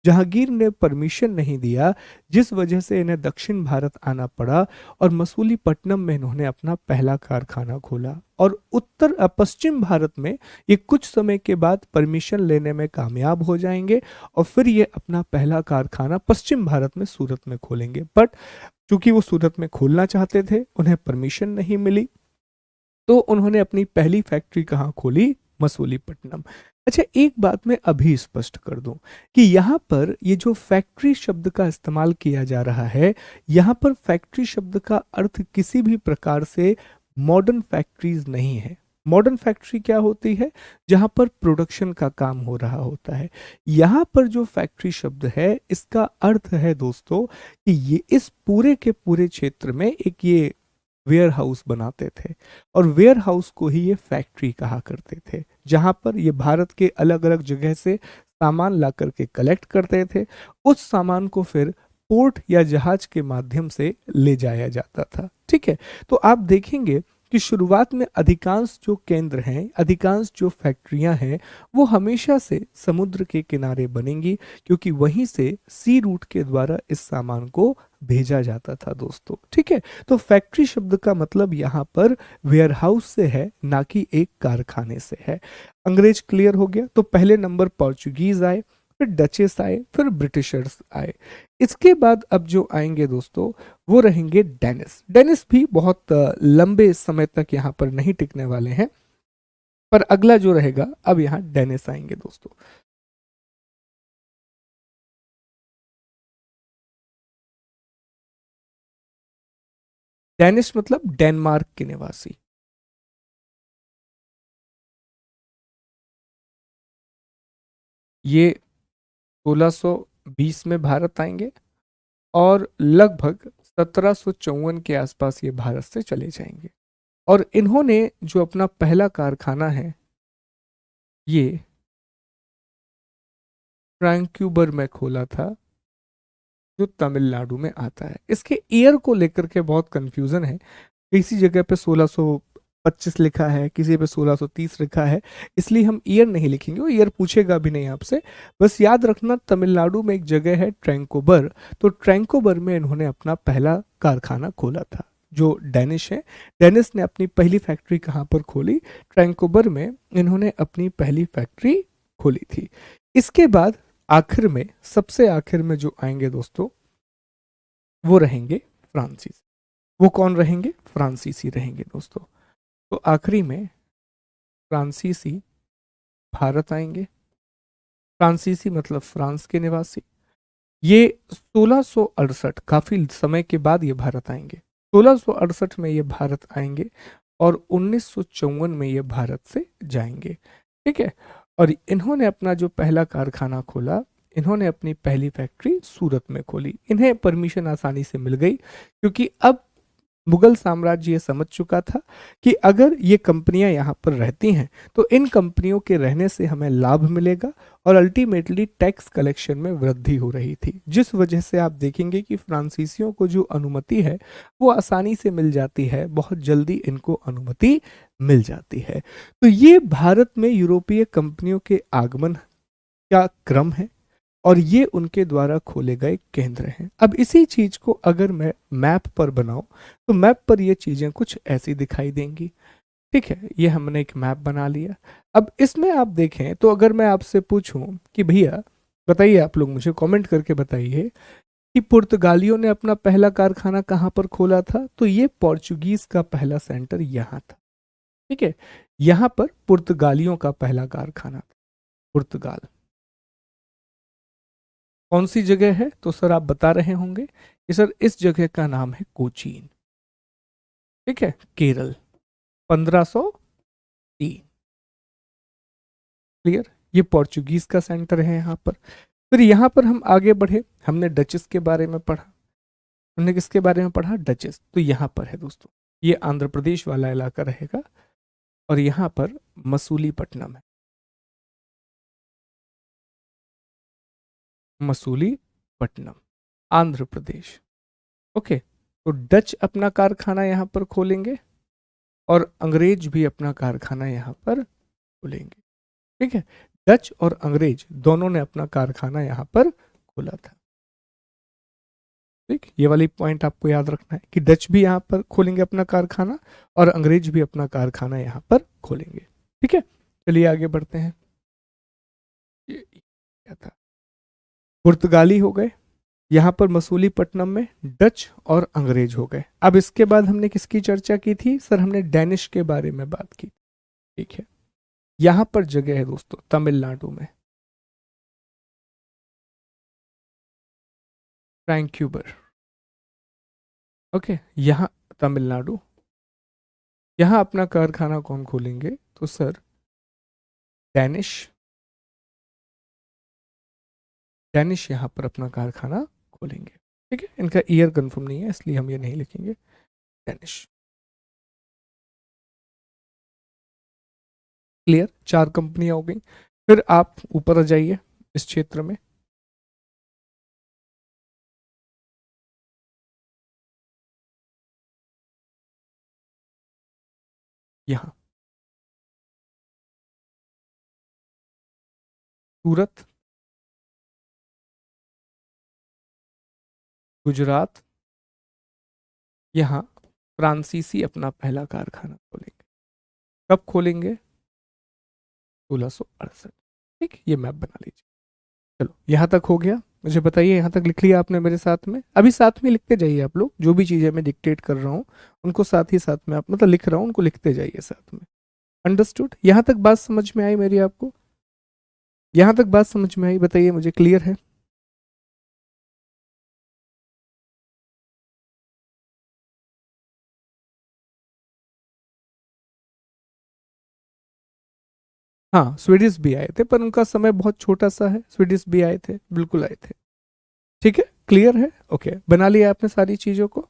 जहांगीर ने परमिशन नहीं दिया, जिस वजह से इन्हें दक्षिण भारत आना पड़ा और मसूलीपट्टनम में इन्होंने अपना पहला कारखाना खोला। और पश्चिम भारत में ये कुछ समय के बाद परमिशन लेने में कामयाब हो जाएंगे और फिर ये अपना पहला कारखाना पश्चिम भारत में सूरत में खोलेंगे। बट चूंकि वो सूरत में खोलना चाहते थे, उन्हें परमिशन नहीं मिली, तो उन्होंने अपनी पहली फैक्ट्री कहाँ खोली? मसूलीपट्टनम। अच्छा, एक बात मैं अभी स्पष्ट कर दूं कि यहाँ पर ये जो फैक्ट्री शब्द का इस्तेमाल किया जा रहा है, यहाँ पर फैक्ट्री शब्द का अर्थ किसी भी प्रकार से मॉडर्न फैक्ट्रीज नहीं है। मॉडर्न फैक्ट्री क्या होती है? जहाँ पर प्रोडक्शन का काम हो रहा होता है। यहाँ पर जो फैक्ट्री शब्द है, इसका अर्थ है दोस्तों कि ये इस पूरे के पूरे क्षेत्र में एक ये वेयर हाउस बनाते थे, और वेयर हाउस को ही ये फैक्ट्री कहा करते थे, जहां पर ये भारत के अलग अलग जगह से सामान ला करके कलेक्ट करते थे। उस सामान को फिर पोर्ट या जहाज के माध्यम से ले जाया जाता था। ठीक है, तो आप देखेंगे कि शुरुआत में अधिकांश जो केंद्र हैं, अधिकांश जो फैक्ट्रियां हैं, वो हमेशा से समुद्र के किनारे बनेंगी, क्योंकि वहीं से सी रूट के द्वारा इस सामान को भेजा जाता था दोस्तों। ठीक है, तो फैक्ट्री शब्द का मतलब यहाँ पर वेयरहाउस से है, ना कि एक कारखाने से है। अंग्रेज क्लियर हो गया। तो पहले नंबर पोर्चुगीज आए, फिर डचेस आए, फिर ब्रिटिशर्स आए। इसके बाद अब जो आएंगे दोस्तों, वो रहेंगे डेनिस। डेनिस भी बहुत लंबे समय तक यहाँ पर नहीं टिकने वाले हैं, पर अगला जो रहेगा, अब यहाँ डेनिस आएंगे दोस्तों। डेनिश मतलब डेनमार्क के निवासी। ये 1620 में भारत आएंगे और लगभग 1754 के आसपास ये भारत से चले जाएंगे। और इन्होंने जो अपना पहला कारखाना है, ये फ्रैंक्यूबर में खोला था, जो तमिलनाडु में आता है। इसके ईयर को लेकर के बहुत कंफ्यूजन है। किसी जगह पे 1625 लिखा है, किसी पे 1630 लिखा है, इसलिए हम ईयर नहीं लिखेंगे, वो ईयर पूछेगा भी नहीं आपसे। बस याद रखना, तमिलनाडु में एक जगह है ट्रैंकोबर, तो ट्रैंकोबर में इन्होंने अपना पहला कारखाना खोला था। जो डेनिश है, डेनिस ने अपनी पहली फैक्ट्री कहाँ पर खोली? ट्रैंकोबर में इन्होंने अपनी पहली फैक्ट्री खोली थी। इसके बाद आखिर में, सबसे आखिर में जो आएंगे दोस्तों, वो रहेंगे फ्रांसीसी। वो कौन रहेंगे? फ्रांसीसी रहेंगे दोस्तों। तो आखिरी में फ्रांसीसी भारत आएंगे। फ्रांसीसी मतलब फ्रांस के निवासी। ये 1668, काफी समय के बाद ये भारत आएंगे। 1668 में ये भारत आएंगे और 1954 में ये भारत से जाएंगे। ठीक है, और इन्होंने अपना जो पहला कारखाना खोला, इन्होंने अपनी पहली फैक्ट्री सूरत में खोली। इन्हें परमिशन आसानी से मिल गई, क्योंकि अब मुगल साम्राज्य ये समझ चुका था कि अगर ये कंपनियां यहाँ पर रहती हैं, तो इन कंपनियों के रहने से हमें लाभ मिलेगा, और अल्टीमेटली टैक्स कलेक्शन में वृद्धि हो रही थी, जिस वजह से आप देखेंगे कि फ्रांसीसियों को जो अनुमति है, वो आसानी से मिल जाती है, बहुत जल्दी इनको अनुमति मिल जाती है। तो ये भारत में यूरोपीय कंपनियों के आगमन का क्रम है, और ये उनके द्वारा खोले गए केंद्र हैं। अब इसी चीज को अगर मैं मैप पर बनाऊं, तो मैप पर ये चीजें कुछ ऐसी दिखाई देंगी। ठीक है, ये हमने एक मैप बना लिया। अब इसमें आप देखें, तो अगर मैं आपसे पूछूं कि भैया बताइए, आप लोग मुझे कमेंट करके बताइए कि पुर्तगालियों ने अपना पहला कारखाना कहाँ पर खोला था? तो ये पोर्चुगीज का पहला सेंटर यहाँ था। ठीक है, यहाँ पर पुर्तगालियों का पहला कारखाना था। पुर्तगाल कौन सी जगह है? तो सर आप बता रहे होंगे कि सर इस जगह का नाम है कोचीन। ठीक है, केरल, 1503। क्लियर? ये पोर्चुगीज का सेंटर है यहाँ पर। फिर यहाँ पर हम आगे बढ़े, हमने डचेस के बारे में पढ़ा। हमने किसके बारे में पढ़ा? डचेस। तो यहाँ पर है दोस्तों, ये आंध्र प्रदेश वाला इलाका रहेगा, और यहाँ पर मसूलीपट्टनम है। मसूलीपट्टनम, आंध्र प्रदेश। ओके, तो डच अपना कारखाना यहाँ पर खोलेंगे, और अंग्रेज भी अपना कारखाना यहाँ पर खोलेंगे। ठीक है, डच और अंग्रेज दोनों ने अपना कारखाना यहाँ पर खोला था। ठीक, ये वाली पॉइंट आपको याद रखना है कि डच भी यहाँ पर खोलेंगे अपना कारखाना, और अंग्रेज भी अपना कारखाना यहाँ पर खोलेंगे। ठीक है, चलिए आगे बढ़ते हैं। ये क्या था? पुर्तगाली हो गए, यहाँ पर मसूलीपट्टनम में डच और अंग्रेज हो गए। अब इसके बाद हमने किसकी चर्चा की थी? सर हमने डेनिश के बारे में बात की। ठीक है, यहाँ पर जगह है दोस्तों, तमिलनाडु में, वैंक्यूवर। ओके, यहाँ तमिलनाडु। यहाँ अपना कारखाना कौन खोलेंगे? तो सर डेनिश। डेनिश यहाँ पर अपना कारखाना खोलेंगे। ठीक है, इनका ईयर कंफर्म नहीं है, इसलिए हम ये नहीं लिखेंगे। डेनिश। क्लियर? चार कंपनियां हो गई। फिर आप ऊपर आ जाइए इस क्षेत्र में। यहां सूरत, गुजरात, यहां फ्रांसीसी अपना पहला कारखाना खोलेंगे। कब खोलेंगे? 1668। ठीक, ये मैप बना लीजिए। चलो यहाँ तक हो गया, मुझे बताइए यहाँ तक लिख लिया आपने मेरे साथ में? अभी साथ में लिखते जाइए आप लोग, जो भी चीज़ें मैं डिक्टेट कर रहा हूँ उनको साथ ही साथ में आप, मतलब लिख रहा हूँ उनको लिखते जाइए साथ में। अंडरस्टूड? यहाँ तक बात समझ में आई मेरी आपको? यहाँ तक बात समझ में आई? बताइए मुझे, क्लियर है? हाँ, स्वीडिश भी आए थे पर उनका समय बहुत छोटा सा है। स्वीडिश भी आए थे, बिल्कुल आए थे। ठीक है, क्लियर है? ओके, बना लिया आपने सारी चीज़ों को?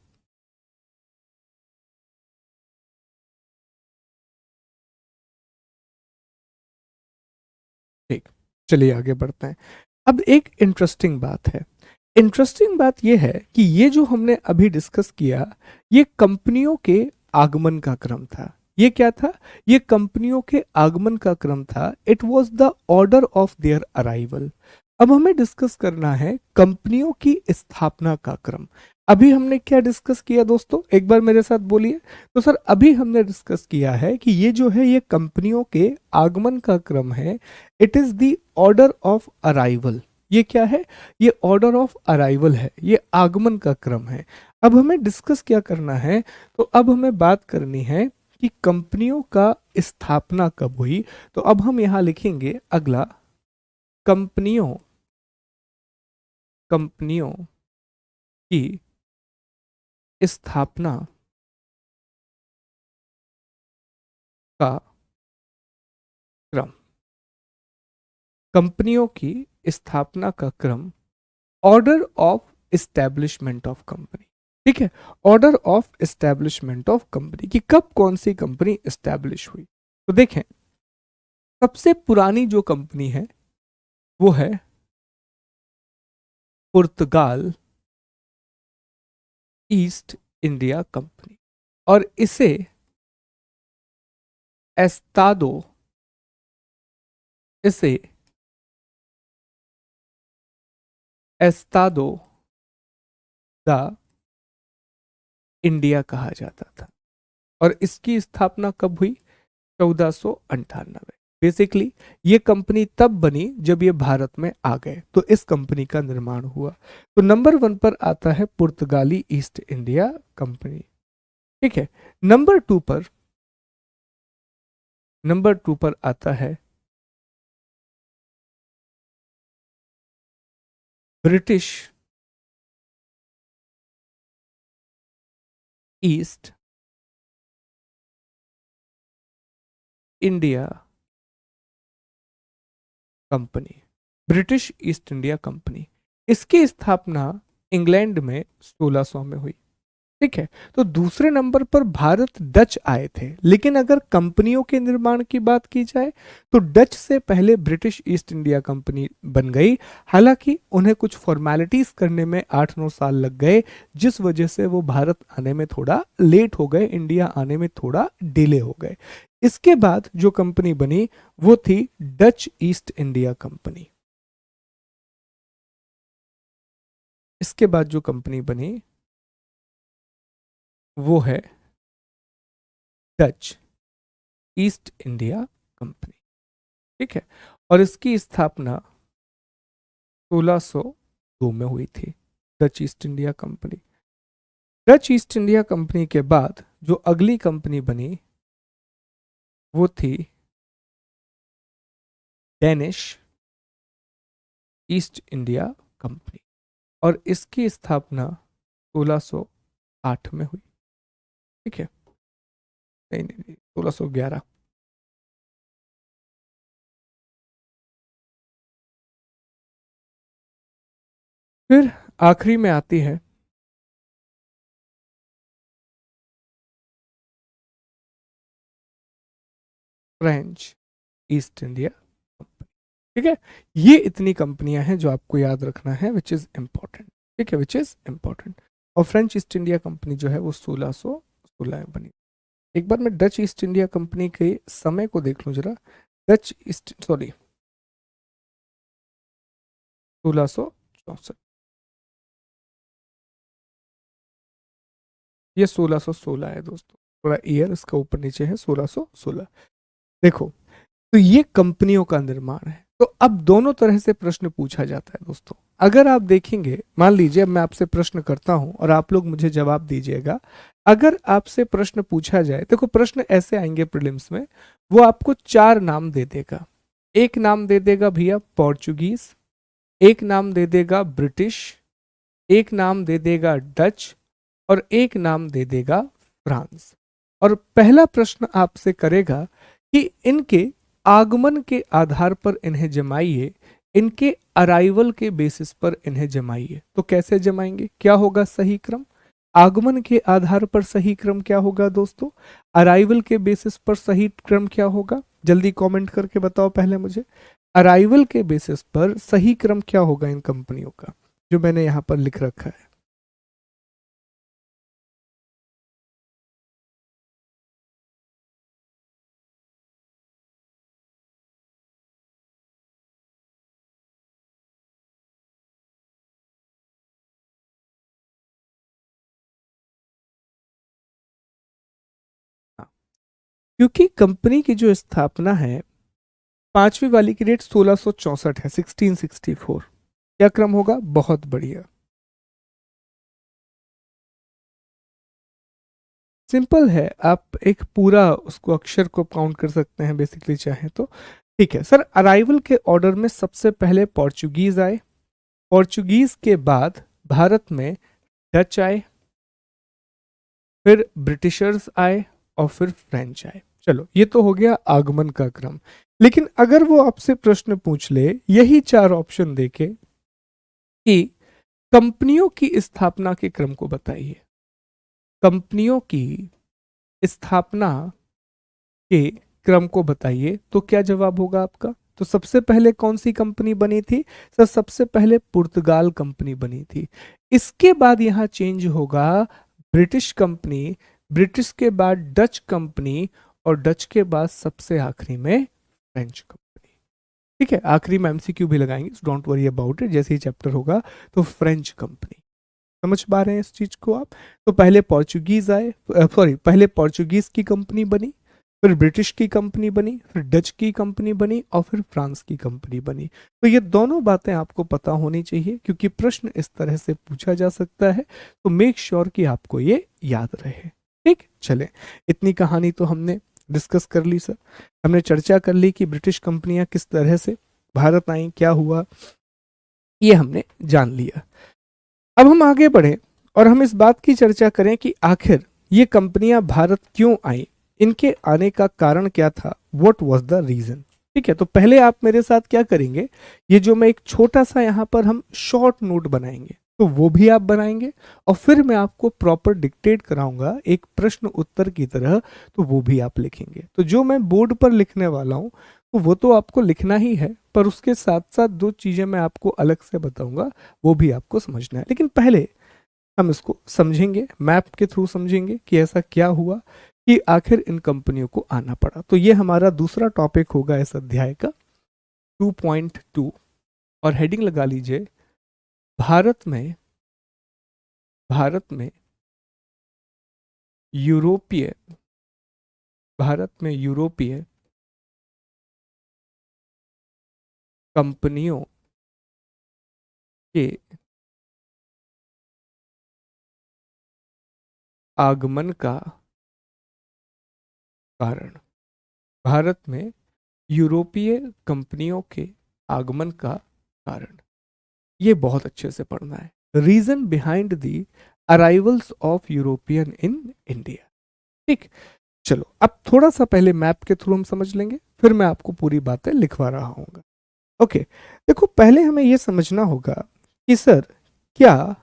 ठीक, चलिए आगे बढ़ते हैं। अब एक इंटरेस्टिंग बात है। इंटरेस्टिंग बात यह है कि ये जो हमने अभी डिस्कस किया, ये कंपनियों के आगमन का क्रम था। ये क्या था? ये कंपनियों के आगमन का क्रम था। It was the order of their arrival. अब हमें डिस्कस करना है कंपनियों की स्थापना का क्रम। अभी हमने क्या डिस्कस किया दोस्तों, एक बार मेरे साथ बोलिए। तो सर अभी हमने डिस्कस किया है कि ये जो है ये कंपनियों के आगमन का क्रम है। It is the order of arrival. ये क्या है? ये ऑर्डर ऑफ अराइवल है, ये आगमन का क्रम है। अब हमें डिस्कस क्या करना है? तो अब हमें बात करनी है कि कंपनियों का स्थापना कब हुई। तो अब हम यहां लिखेंगे अगला, कंपनियों कंपनियों की स्थापना का क्रम। कंपनियों की स्थापना का क्रम, order of establishment of company. ठीक है, order of establishment of company कि कब कौन सी कंपनी एस्टेब्लिश हुई। तो देखें, सबसे पुरानी जो कंपनी है वो है पुर्तगाल ईस्ट इंडिया कंपनी, और इसे एस्तादो इसे एस्तादो द इंडिया कहा जाता था। और इसकी स्थापना कब हुई? 1498। बेसिकली ये कंपनी तब बनी जब ये भारत में आ गए, तो इस कंपनी का निर्माण हुआ। तो नंबर 1 पर आता है पुर्तगाली ईस्ट इंडिया कंपनी। ठीक है, नंबर 2 पर आता है British east India company. British east India company, इसकी स्थापना इंग्लैंड में 1600 में हुई। ठीक है, तो दूसरे नंबर पर भारत डच आए थे। लेकिन अगर कंपनियों के निर्माण की बात की जाए तो डच से पहले ब्रिटिश ईस्ट इंडिया कंपनी बन गई। हालांकि उन्हें कुछ फॉर्मेलिटीज करने में 8-9 साल लग गए, जिस वजह से वो भारत आने में थोड़ा लेट हो गए, इंडिया आने में थोड़ा डिले हो गए। इसके बाद जो कंपनी बनी वो थी डच ईस्ट इंडिया कंपनी। इसके बाद जो कंपनी बनी वो है डच ईस्ट इंडिया कंपनी। ठीक है, और इसकी स्थापना 1602 में हुई थी, Dutch east India company. Dutch east India company के बाद जो अगली कंपनी बनी वो थी डेनिश ईस्ट इंडिया कंपनी, और इसकी स्थापना 1608 में हुई। ठीक है, नहीं नहीं नहीं, 1611। फिर आखिरी में आती है फ्रेंच ईस्ट इंडिया कंपनी। ठीक है, ये इतनी कंपनियां हैं जो आपको याद रखना है, विच इज इंपॉर्टेंट। ठीक है, विच इज इंपॉर्टेंट। और फ्रेंच ईस्ट इंडिया कंपनी जो है वो 1616 में बनी। एक बार मैं डच ईस्ट इंडिया कंपनी के समय को देख लूं जरा। डच ईस्ट, सॉरी, 1664, ये 1616 है दोस्तों, थोड़ा ईयर इसका ऊपर नीचे है, 1616। देखो, तो ये कंपनियों का निर्माण है। तो अब दोनों तरह से प्रश्न पूछा जाता है दोस्तों। अगर आप देखेंगे, मान लीजिए मैं आपसे प्रश्न करता हूं और आप लोग मुझे जवाब दीजिएगा। अगर आपसे प्रश्न पूछा जाए, देखो प्रश्न ऐसे आएंगे प्रीलिम्स में, वो आपको 4 नाम दे देगा। एक नाम दे देगा भैया पोर्चुगीज, एक नाम दे देगा ब्रिटिश, एक नाम दे देगा डच, और एक नाम दे देगा फ्रांस। और पहला प्रश्न आपसे करेगा कि इनके आगमन के आधार पर इन्हें जमाइए, इनके अराइवल के बेसिस पर इन्हें जमाइए। तो कैसे जमाएंगे, क्या होगा सही क्रम? आगमन के आधार पर सही क्रम क्या होगा दोस्तों? अराइवल के बेसिस पर सही क्रम क्या होगा? जल्दी कमेंट करके बताओ पहले मुझे। अराइवल के बेसिस पर सही क्रम क्या होगा इन कंपनियों का, जो मैंने यहां पर लिख रखा है? हाँ, क्योंकि कंपनी की जो स्थापना है, पांचवी वाली की डेट 1664 है, 1664। क्या क्रम होगा? बहुत बढ़िया, सिंपल है। आप एक पूरा उसको अक्षर को काउंट कर सकते हैं बेसिकली चाहे तो। ठीक है सर, अराइवल के ऑर्डर में सबसे पहले पोर्चुगीज आए, पोर्चुगीज के बाद भारत में डच आए, फिर ब्रिटिशर्स आए, और फिर फ्रेंच आए। चलो, ये तो हो गया आगमन का क्रम। लेकिन अगर वो आपसे प्रश्न पूछ ले, यही 4 ऑप्शन देके, कि कंपनियों की स्थापना के क्रम को बताइए, कंपनियों की स्थापना के क्रम को बताइए, तो क्या जवाब होगा आपका? तो सबसे पहले कौन सी कंपनी बनी थी सर? सबसे पहले पुर्तगाल कंपनी बनी थी। इसके बाद यहां चेंज होगा ब्रिटिश कंपनी, ब्रिटिश के बाद डच कंपनी, और डच के बाद सबसे आखिरी में फ्रेंच कंपनी। ठीक है, आखिरी में एमसीक्यू भी लगाएंगे, डोंट वरी अबाउट इट, जैसे ही चैप्टर होगा तो फ्रेंच कंपनी। समझ पा रहे हैं इस चीज को आप? तो पहले पोर्चुगीज आए, सॉरी, पहले पोर्चुगीज की कंपनी बनी, फिर ब्रिटिश की कंपनी बनी, फिर डच की कंपनी बनी, और फिर फ्रांस की कंपनी बनी। तो ये दोनों बातें आपको पता होनी चाहिए, क्योंकि प्रश्न इस तरह से पूछा जा सकता है। तो मेक श्योर कि आपको ये याद रहे। ठीक, चले, इतनी कहानी तो हमने डिस्कस कर ली सर। हमने चर्चा कर ली कि ब्रिटिश कंपनियां किस तरह से भारत आई, क्या हुआ, ये हमने जान लिया। अब हम आगे बढ़े और हम इस बात की चर्चा करें कि आखिर ये कंपनियां भारत क्यों आई, इनके आने का कारण क्या था, व्हाट वाज द रीजन। ठीक है, तो पहले आप मेरे साथ क्या करेंगे, ये जो मैं एक छोटा सा यहाँ पर हम शॉर्ट नोट बनाएंगे, तो वो भी आप बनाएंगे, और फिर मैं आपको प्रॉपर डिक्टेट कराऊंगा एक प्रश्न उत्तर की तरह, तो वो भी आप लिखेंगे। तो जो मैं बोर्ड पर लिखने वाला हूँ, तो वो तो आपको लिखना ही है, पर उसके साथ साथ 2 चीजें मैं आपको अलग से बताऊंगा, वो भी आपको समझना है। लेकिन पहले हम इसको समझेंगे, मैप के थ्रू समझेंगे कि ऐसा क्या हुआ कि आखिर इन कंपनियों को आना पड़ा। तो ये हमारा दूसरा टॉपिक होगा इस अध्याय का, 2.2, और हेडिंग लगा लीजिए, भारत में, भारत में यूरोपीय, भारत में यूरोपीय कंपनियों के आगमन का कारण, भारत में यूरोपीय कंपनियों के आगमन का कारण, ये बहुत अच्छे से पढ़ना है। Reason behind the arrivals of European in India. ठीक, चलो अब थोड़ा सा पहले मैप के थ्रू हम समझ लेंगे, फिर मैं आपको पूरी बातें लिखवा रहा हूँ। ओके, देखो पहले हमें यह समझना होगा कि सर, क्या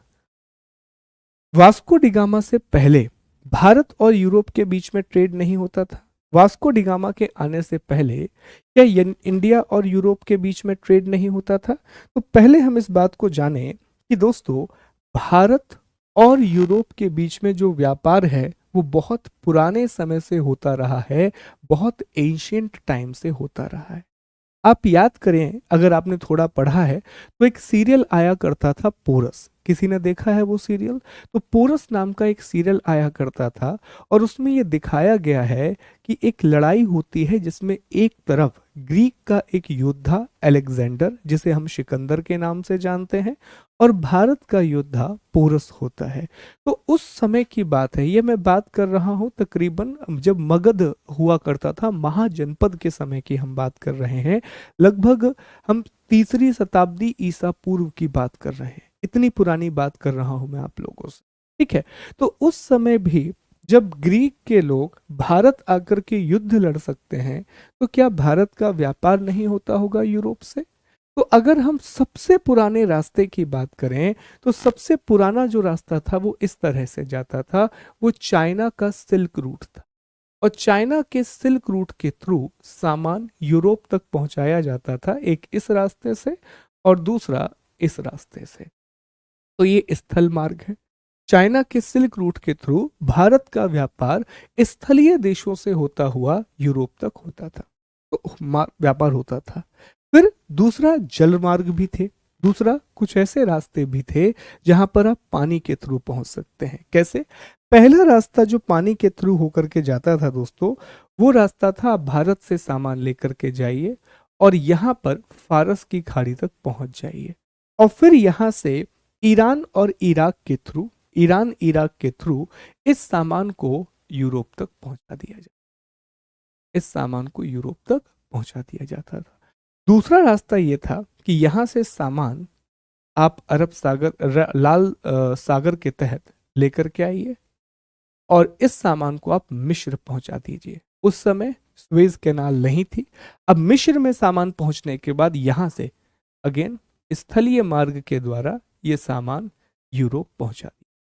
वास्को डिगामा से पहले भारत और यूरोप के बीच में ट्रेड नहीं होता था? वास्को डिगामा के आने से पहले क्या इंडिया और यूरोप के बीच में ट्रेड नहीं होता था? तो पहले हम इस बात को जानें कि दोस्तों, भारत और यूरोप के बीच में जो व्यापार है वो बहुत पुराने समय से होता रहा है, बहुत एंशियंट टाइम से होता रहा है। आप याद करें, अगर आपने थोड़ा पढ़ा है तो एक सीरियल आया करता था पोरस। किसी ने देखा है वो सीरियल? तो पोरस नाम का एक सीरियल आया करता था और उसमें ये दिखाया गया है कि एक लड़ाई होती है जिसमें एक तरफ ग्रीक का एक योद्धा अलेक्जेंडर, जिसे हम सिकंदर के नाम से जानते हैं, और भारत का योद्धा पोरस होता है। तो उस समय की बात है, ये मैं बात कर रहा हूँ तकरीबन जब मगध हुआ करता था, महाजनपद के समय की हम बात कर रहे हैं। लगभग हम 3री शताब्दी ईसा पूर्व की बात कर रहे हैं। इतनी पुरानी बात कर रहा हूं मैं आप लोगों से, ठीक है। तो उस समय भी जब ग्रीक के लोग भारत आकर के युद्ध लड़ सकते हैं, तो क्या भारत का व्यापार नहीं होता होगा यूरोप से? तो अगर हम सबसे पुराने रास्ते की बात करें, तो सबसे पुराना जो रास्ता था वो इस तरह से जाता था, वो चाइना का सिल्क रूट था। और चाइना के सिल्क रूट के थ्रू सामान यूरोप तक पहुंचाया जाता था, एक इस रास्ते से और दूसरा इस रास्ते से। तो ये स्थल मार्ग है। चाइना के सिल्क रूट के थ्रू भारत का व्यापार स्थलीय देशों से होता हुआ यूरोप तक होता था, तो व्यापार होता था। फिर दूसरा जल मार्ग भी थे, दूसरा कुछ ऐसे रास्ते भी थे जहां पर आप पानी के थ्रू पहुंच सकते हैं। कैसे? पहला रास्ता जो पानी के थ्रू होकर के जाता था दोस्तों, वो रास्ता था आप भारत से सामान लेकर के जाइए और यहाँ पर फारस की खाड़ी तक पहुंच जाइए, और फिर यहाँ से ईरान और इराक के थ्रू, ईरान इराक के थ्रू इस सामान को यूरोप तक पहुंचा दिया जाता, इस सामान को यूरोप तक पहुंचा दिया जाता था। दूसरा रास्ता यह था कि यहां से सामान आप अरब सागर लाल सागर के तहत लेकर के आइए और इस सामान को आप मिस्र पहुंचा दीजिए। उस समय स्वेज कैनाल नहीं थी। अब मिस्र में सामान पहुंचने के बाद यहां से अगेन स्थलीय मार्ग के द्वारा ये सामान यूरोप पहुंचा दिया,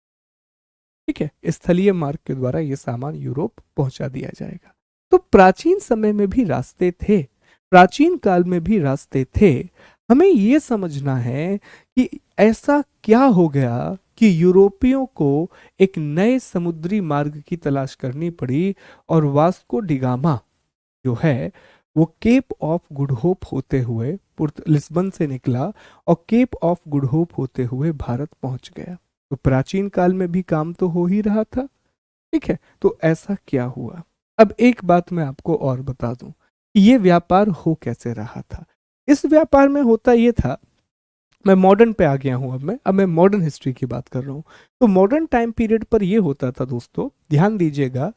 ठीक है। स्थलीय मार्ग के द्वारा ये सामान यूरोप पहुंचा दिया जाएगा। तो प्राचीन समय में भी रास्ते थे, प्राचीन काल में भी रास्ते थे। हमें ये समझना है कि ऐसा क्या हो गया कि यूरोपियों को एक नए समुद्री मार्ग की तलाश करनी पड़ी और वास्को डिगामा जो है वो केप ऑफ गुड होप होते हुए लिस्बन से निकला और केप ऑफ गुड होप होते हुए भारत पहुंच गया। तो प्राचीन काल में भी काम तो हो ही रहा था, ठीक है। तो ऐसा क्या हुआ? अब एक बात मैं आपको और बता दूं कि ये व्यापार हो कैसे रहा था। इस व्यापार में होता ये था, मैं मॉडर्न पे आ गया हूं, अब मैं मॉडर्न हिस्ट्री की बात कर रहा हूं। तो मॉडर्न टाइम पीरियड पर यह होता था दोस्तों, ध्यान दीजिएगा,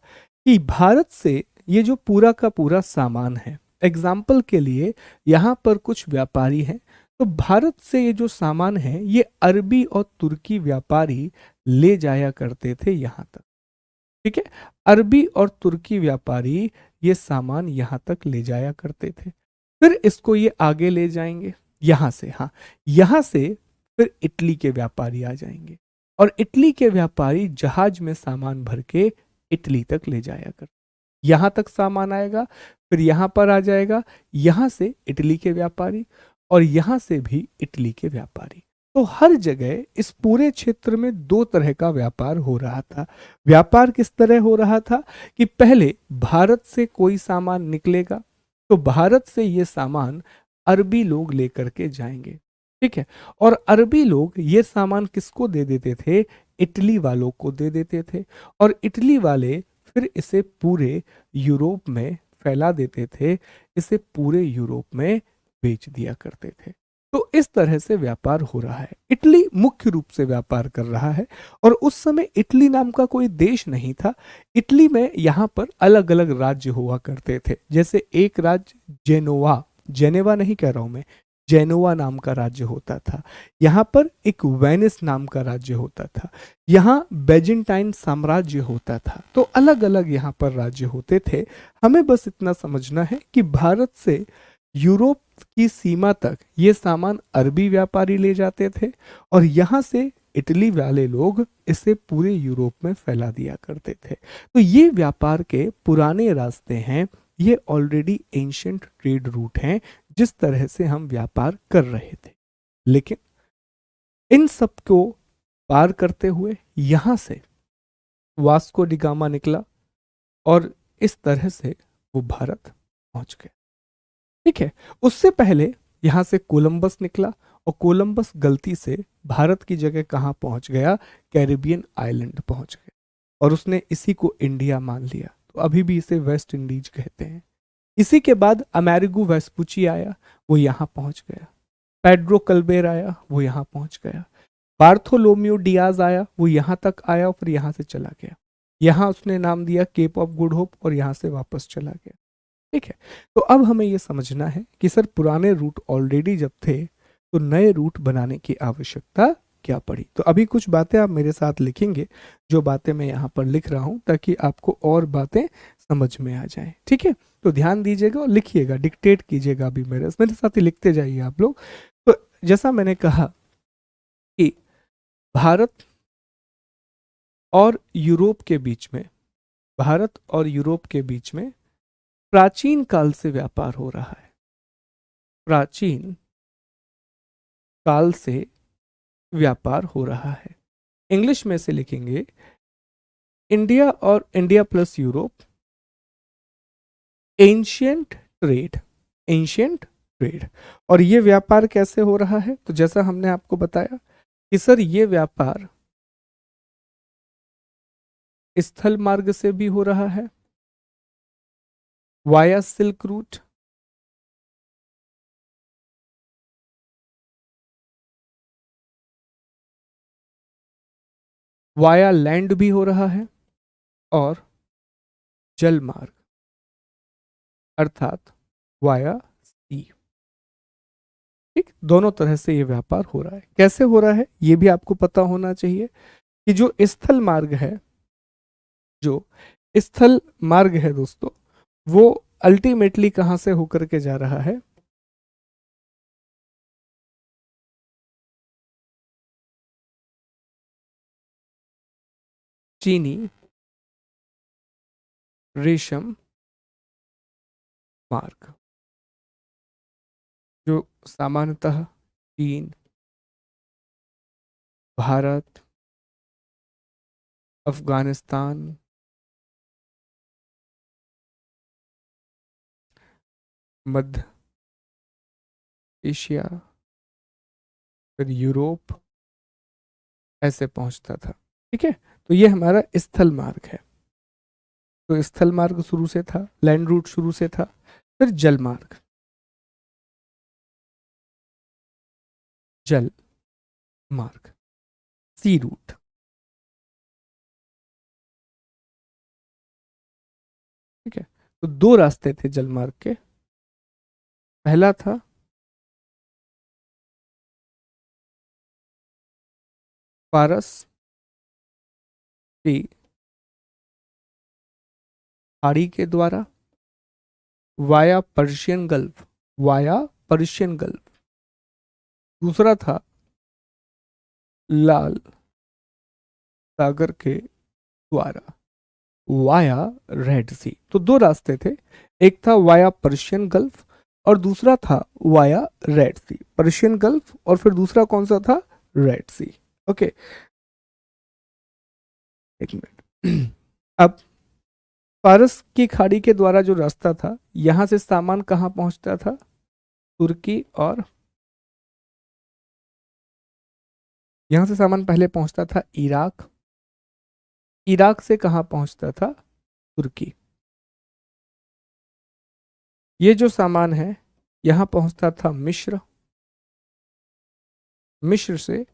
कि भारत से ये जो पूरा का पूरा सामान है, एग्जाम्पल के लिए यहाँ पर कुछ व्यापारी हैं, तो भारत से ये जो सामान है ये अरबी और तुर्की व्यापारी ले जाया करते थे यहाँ तक, ठीक है। अरबी और तुर्की व्यापारी ये सामान यहाँ तक ले जाया करते थे। फिर इसको ये आगे ले जाएंगे यहाँ से, हाँ, यहाँ से फिर इटली के व्यापारी आ जाएंगे और इटली के व्यापारी जहाज में सामान भर के इटली तक ले जाया कर, यहाँ तक सामान आएगा, फिर यहाँ पर आ जाएगा, यहाँ से इटली के व्यापारी और यहाँ से भी इटली के व्यापारी। तो हर जगह इस पूरे क्षेत्र में दो तरह का व्यापार हो रहा था। व्यापार किस तरह हो रहा था कि पहले भारत से कोई सामान निकलेगा तो भारत से ये सामान अरबी लोग लेकर के जाएंगे, ठीक है। और अरबी लोग ये सामान किसको दे देते थे? इटली वालों को दे देते थे और इटली वाले फिर इसे पूरे यूरोप में फैला देते थे, इसे पूरे यूरोप में बेच दिया करते थे। तो इस तरह से व्यापार हो रहा है। इटली मुख्य रूप से व्यापार कर रहा है और उस समय इटली नाम का कोई देश नहीं था। इटली में यहाँ पर अलग अलग राज्य हुआ करते थे। जैसे एक राज्य जेनोवा, जेनेवा नहीं कह रहा हूं मैं, जेनोवा नाम का राज्य होता था। यहाँ पर एक वेनिस नाम का राज्य होता था। यहाँ बेजेंटाइन साम्राज्य होता था। तो अलग अलग यहाँ पर राज्य होते थे। हमें बस इतना समझना है कि भारत से यूरोप की सीमा तक ये सामान अरबी व्यापारी ले जाते थे और यहाँ से इटली वाले लोग इसे पूरे यूरोप में फैला दिया करते थे। तो ये व्यापार के पुराने रास्ते हैं, ये ऑलरेडी एंशिएंट ट्रेड रूट हैं जिस तरह से हम व्यापार कर रहे थे। लेकिन इन सब को पार करते हुए यहाँ से वास्को डी गामा निकला और इस तरह से वो भारत पहुंच गया। ठीक है, उससे पहले यहां से कोलंबस निकला और कोलंबस गलती से भारत की जगह कहां पहुंच गया, कैरिबियन आइलैंड पहुंच गया और उसने इसी को इंडिया मान लिया, तो अभी भी इसे वेस्ट इंडीज कहते हैं। इसी के बाद अमेरिगो वेस्पुची आया, वो यहां पहुंच गया। पेड्रो कल्बेर आया, वो यहां पहुंच गया। बार्थोलोम्यू डियाज आया, वो यहां तक आया और फिर यहां से चला गया। यहां उसने नाम दिया केप ऑफ गुड होप और यहां से वापस चला गया। ठीक है, तो अब हमें यह समझना है कि सर पुराने रूट ऑलरेडी जब थे तो नए रूट बनाने की आवश्यकता क्या पड़ी। तो अभी कुछ बातें आप मेरे साथ लिखेंगे, जो बातें मैं यहाँ पर लिख रहा हूँ, ताकि आपको और बातें समझ में आ जाएं। ठीक है, तो ध्यान दीजिएगा और लिखिएगा, डिक्टेट कीजिएगा अभी मेरे साथ ही लिखते जाइए आप लोग। तो जैसा मैंने कहा कि भारत और यूरोप के बीच में, भारत और यूरोप के बीच में प्राचीन काल से व्यापार हो रहा है। प्राचीन काल से व्यापार हो रहा है। इंग्लिश में से लिखेंगे इंडिया और India plus Europe, ancient trade, ancient trade. और ये व्यापार कैसे हो रहा है, तो जैसा हमने आपको बताया कि सर ये व्यापार स्थल मार्ग से भी हो रहा है, via silk route, via land भी हो रहा है, और जल मार्ग अर्थात वाया सी। ठीक, दोनों तरह से ये व्यापार हो रहा है। कैसे हो रहा है ये भी आपको पता होना चाहिए कि जो स्थल मार्ग है, जो स्थल मार्ग है दोस्तों, वो अल्टीमेटली कहां से होकर के जा रहा है, चीनी रेशम मार्ग, जो सामान्यतः चीन, भारत, अफगानिस्तान, मध्य एशिया, फिर यूरोप, ऐसे पहुंचता था। ठीक है, तो ये हमारा स्थल मार्ग है। तो स्थल मार्ग शुरू से था, लैंड रूट शुरू से था। फिर जल मार्ग, जल मार्ग, सी रूट। ठीक है, तो दो रास्ते थे जल मार्ग के। पहला था पारस की खाड़ी के द्वारा, via Persian gulf, via Persian gulf. दूसरा था लाल सागर के द्वारा, वाया रेड सी। तो दो रास्ते थे, एक था वाया पर्शियन गल्फ और दूसरा था वाया रेड सी। पर्शियन गल्फ और फिर दूसरा कौन सा था, रेड सी। ओके, एक मिनट। अब फारस की खाड़ी के द्वारा जो रास्ता था, यहां से सामान कहां पहुंचता था, तुर्की, और यहां से सामान पहले पहुंचता था इराक, इराक से कहां पहुंचता था, तुर्की। ये जो सामान है यहां पहुंचता था मिस्र, मिस्र से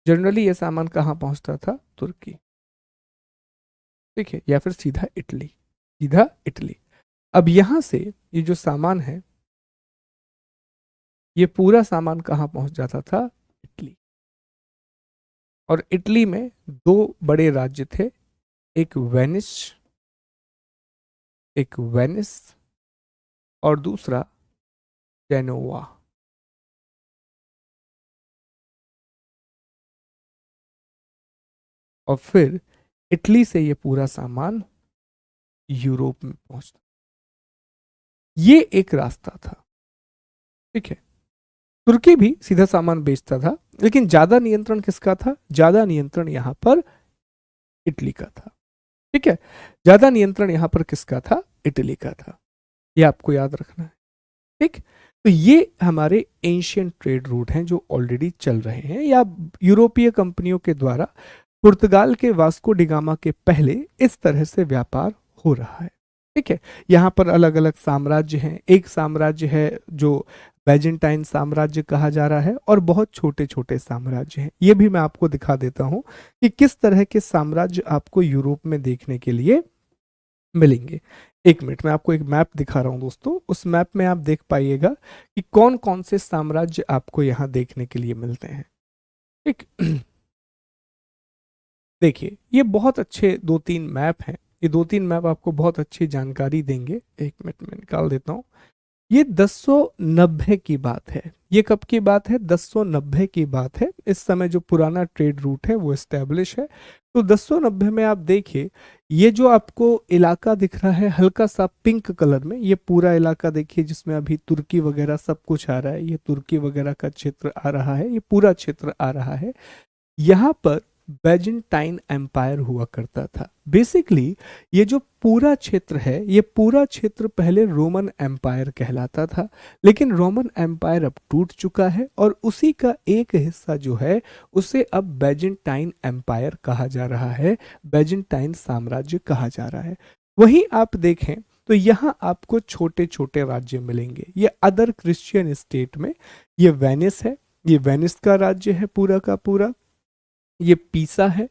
जनरली ये सामान कहां पहुंचता था, तुर्की। ठीक है, या फिर सीधा इटली, सीधा इटली। अब यहां से ये जो सामान है, ये पूरा सामान कहां पहुंच जाता था, इटली। और इटली में दो बड़े राज्य थे, एक वेनिस, एक वेनिस और दूसरा जेनोवा। और फिर इटली से ये पूरा सामान यूरोप में पहुंचता। ये एक रास्ता था। ठीक है, तुर्की भी सीधा सामान बेचता था, लेकिन ज्यादा नियंत्रण किसका था, ज्यादा नियंत्रण यहां पर इटली का था। ठीक है, ज्यादा नियंत्रण यहाँ पर किसका था? इटली का था। ये आपको याद रखना है। ठीक, तो ये हमारे एंशियंट ट्रेड रूट हैं जो ऑलरेडी चल रहे हैं, या यूरोपीय कंपनियों के द्वारा पुर्तगाल के वास्को डिगामा के पहले इस तरह से व्यापार हो रहा है। ठीक है, यहाँ पर अलग अलग साम्राज्य हैं। एक साम्राज्य है जो बैजेंटाइन साम्राज्य कहा जा रहा है, और बहुत छोटे छोटे साम्राज्य हैं। ये भी मैं आपको दिखा देता हूं कि किस तरह के साम्राज्य आपको यूरोप में देखने के लिए मिलेंगे। एक मिनट, मैं आपको एक मैप दिखा रहा हूं दोस्तों। उस मैप में आप देख पाइएगा कि कौन कौन से साम्राज्य आपको यहाँ देखने के लिए मिलते हैं। ठीक देखिए, ये बहुत अच्छे दो तीन मैप हैं। ये दो तीन मैप आपको बहुत अच्छी जानकारी देंगे। एक मिनट में निकाल देता हूँ। ये 1090 की बात है। ये कब की बात है? 1090 की बात है। इस समय जो पुराना ट्रेड रूट है वो एस्टेब्लिश है। तो 1090 में आप देखिए, ये जो आपको इलाका दिख रहा है हल्का सा पिंक कलर में, ये पूरा इलाका देखिए जिसमें अभी तुर्की वगैरह सब कुछ आ रहा है। ये तुर्की वगैरह का क्षेत्र आ रहा है, ये पूरा क्षेत्र आ रहा है। यहाँ पर बैजेंटाइन एम्पायर हुआ करता था। बेसिकली ये जो पूरा क्षेत्र है, ये पूरा क्षेत्र पहले रोमन एम्पायर कहलाता था, लेकिन रोमन एम्पायर अब टूट चुका है और उसी का एक हिस्सा जो है उसे अब बैजेंटाइन एम्पायर कहा जा रहा है, बैजेंटाइन साम्राज्य कहा जा रहा है। वहीं आप देखें तो यहाँ आपको छोटे छोटे राज्य मिलेंगे। ये अदर क्रिश्चियन स्टेट में, ये वेनिस है, ये वेनिस का राज्य है पूरा का पूरा। ये पीसा है,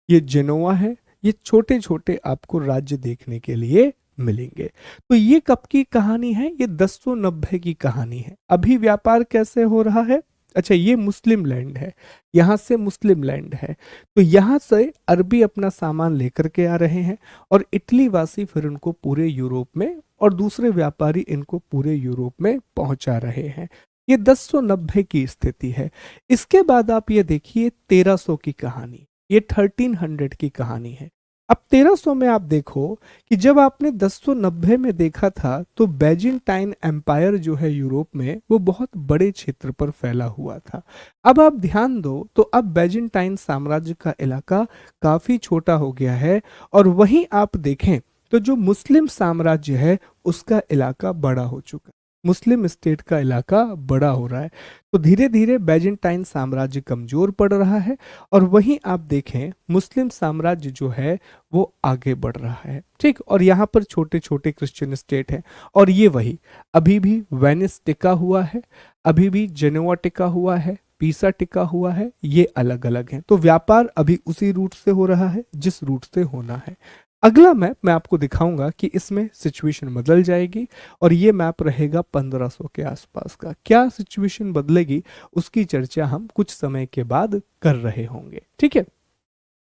ये जेनोवा है। ये छोटे छोटे आपको राज्य देखने के लिए मिलेंगे। तो ये कब की कहानी है? ये 1090 की कहानी है। अभी व्यापार कैसे हो रहा है? अच्छा, ये मुस्लिम लैंड है, यहाँ से मुस्लिम लैंड है। तो यहाँ से अरबी अपना सामान लेकर के आ रहे हैं, और इटली वासी फिर उनको पूरे यूरोप में, और दूसरे व्यापारी इनको पूरे यूरोप में पहुंचा रहे हैं। ये 1090 की स्थिति है। इसके बाद आप ये देखिए 1300 की कहानी, ये 1300 की कहानी है। अब 1300 में आप देखो कि जब आपने 1090 में देखा था तो बैजेंटाइन एम्पायर जो है यूरोप में वो बहुत बड़े क्षेत्र पर फैला हुआ था। अब आप ध्यान दो तो अब बैजेंटाइन साम्राज्य का इलाका काफी छोटा हो गया है, और वहीं आप देखें तो जो मुस्लिम साम्राज्य है उसका इलाका बड़ा हो चुका है। मुस्लिम स्टेट का इलाका बड़ा हो रहा है। तो धीरे धीरे बैजेंटाइन साम्राज्य कमजोर पड़ रहा है, और वहीं आप देखें मुस्लिम साम्राज्य जो है वो आगे बढ़ रहा है। ठीक, और यहाँ पर छोटे छोटे क्रिश्चियन स्टेट हैं, और ये वही अभी भी वेनिस टिका हुआ है, अभी भी जेनोवा टिका हुआ है, पीसा टिका हुआ है। ये अलग अलग हैं। तो व्यापार अभी उसी रूट से हो रहा है जिस रूट से होना है। अगला मैप मैं आपको दिखाऊंगा कि इसमें सिचुएशन बदल जाएगी, और ये मैप रहेगा 1500 के आसपास का। क्या सिचुएशन बदलेगी उसकी चर्चा हम कुछ समय के बाद कर रहे होंगे। ठीक है,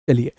चलिए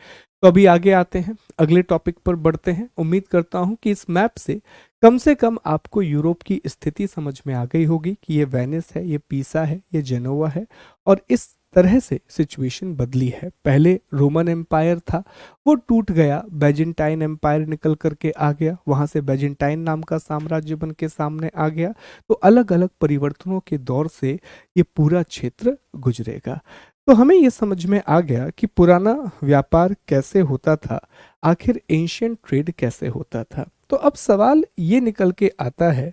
तो अभी आगे आते हैं, अगले टॉपिक पर बढ़ते हैं। उम्मीद करता हूं कि इस मैप से कम आपको यूरोप की स्थिति समझ में आ गई होगी कि ये वेनिस है, ये पीसा है, ये जेनोवा है, और इस तरह से सिचुएशन बदली है। पहले रोमन एम्पायर था, वो टूट गया, बैजेंटाइन एम्पायर निकल करके आ गया, वहां से बैजेंटाइन नाम का साम्राज्य बन के सामने आ गया। तो अलग अलग परिवर्तनों के दौर से ये पूरा क्षेत्र गुजरेगा। तो हमें ये समझ में आ गया कि पुराना व्यापार कैसे होता था, आखिर एंशियंट ट्रेड कैसे होता था। तो अब सवाल ये निकल के आता है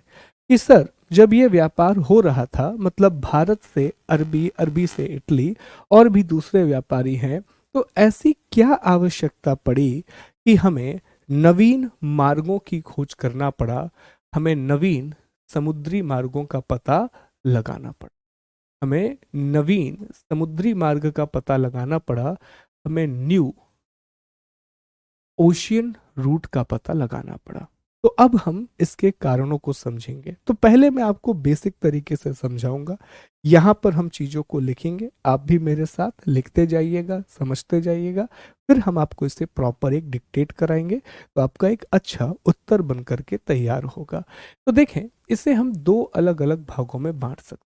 कि सर, जब ये व्यापार हो रहा था, मतलब भारत से अरबी, अरबी से इटली, और भी दूसरे व्यापारी हैं, तो ऐसी क्या आवश्यकता पड़ी कि हमें नवीन मार्गों की खोज करना पड़ा, हमें नवीन समुद्री मार्गों का पता लगाना पड़ा, हमें नवीन समुद्री मार्ग का पता लगाना पड़ा, हमें न्यू ओशियन रूट का पता लगाना पड़ा। तो अब हम इसके कारणों को समझेंगे। तो पहले मैं आपको बेसिक तरीके से समझाऊंगा। यहाँ पर हम चीज़ों को लिखेंगे, आप भी मेरे साथ लिखते जाइएगा, समझते जाइएगा, फिर हम आपको इसे प्रॉपर एक डिक्टेट कराएंगे, तो आपका एक अच्छा उत्तर बन करके तैयार होगा। तो देखें, इसे हम दो अलग अलग भागों में बांट सकते हैं।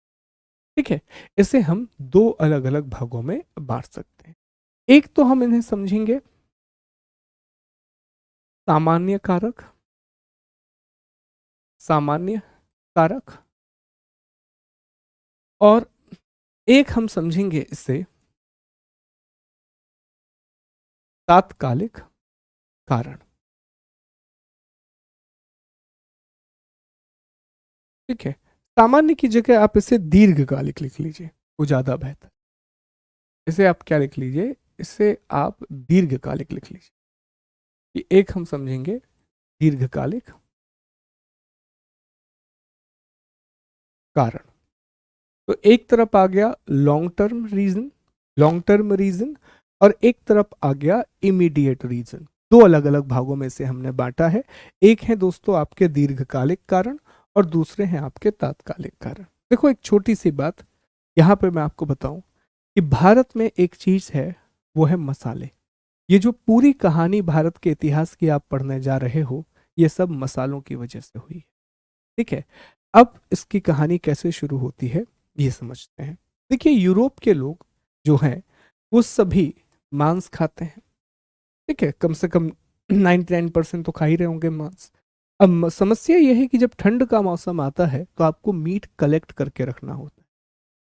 ठीक है, इसे हम दो अलग अलग भागों में बांट सकते हैं। एक तो हम इन्हें समझेंगे सामान्य कारक, सामान्य कारक, और एक हम समझेंगे इसे तात्कालिक कारण। ठीक है, सामान्य की जगह आप इसे दीर्घकालिक लिख लीजिए, वो ज्यादा बेहतर। इसे आप क्या लिख लीजिए, इसे आप दीर्घकालिक लिख लीजिए। कि एक हम समझेंगे दीर्घकालिक कारण। तो एक तरफ आ गया long term reason, long term reason, और एक तरफ आ गया इमीडिएट रीजन। दो अलग अलग भागों में से हमने बांटा है। एक है दोस्तों आपके दीर्घकालिक कारण और दूसरे हैं आपके तात्कालिक कारण। देखो एक छोटी सी बात यहाँ पे मैं आपको बताऊं कि भारत में एक चीज है, वो है मसाले। ये जो पूरी कहानी भारत के इतिहास की आप पढ़ने जा रहे हो, ये सब मसालों की वजह से हुई है। ठीक है, अब इसकी कहानी कैसे शुरू होती है ये समझते हैं। देखिए यूरोप के लोग जो हैं वो सभी मांस खाते हैं। ठीक है, कम से कम 99% तो खा ही रहे होंगे मांस। अब समस्या यह है कि जब ठंड का मौसम आता है तो आपको मीट कलेक्ट करके रखना होता है।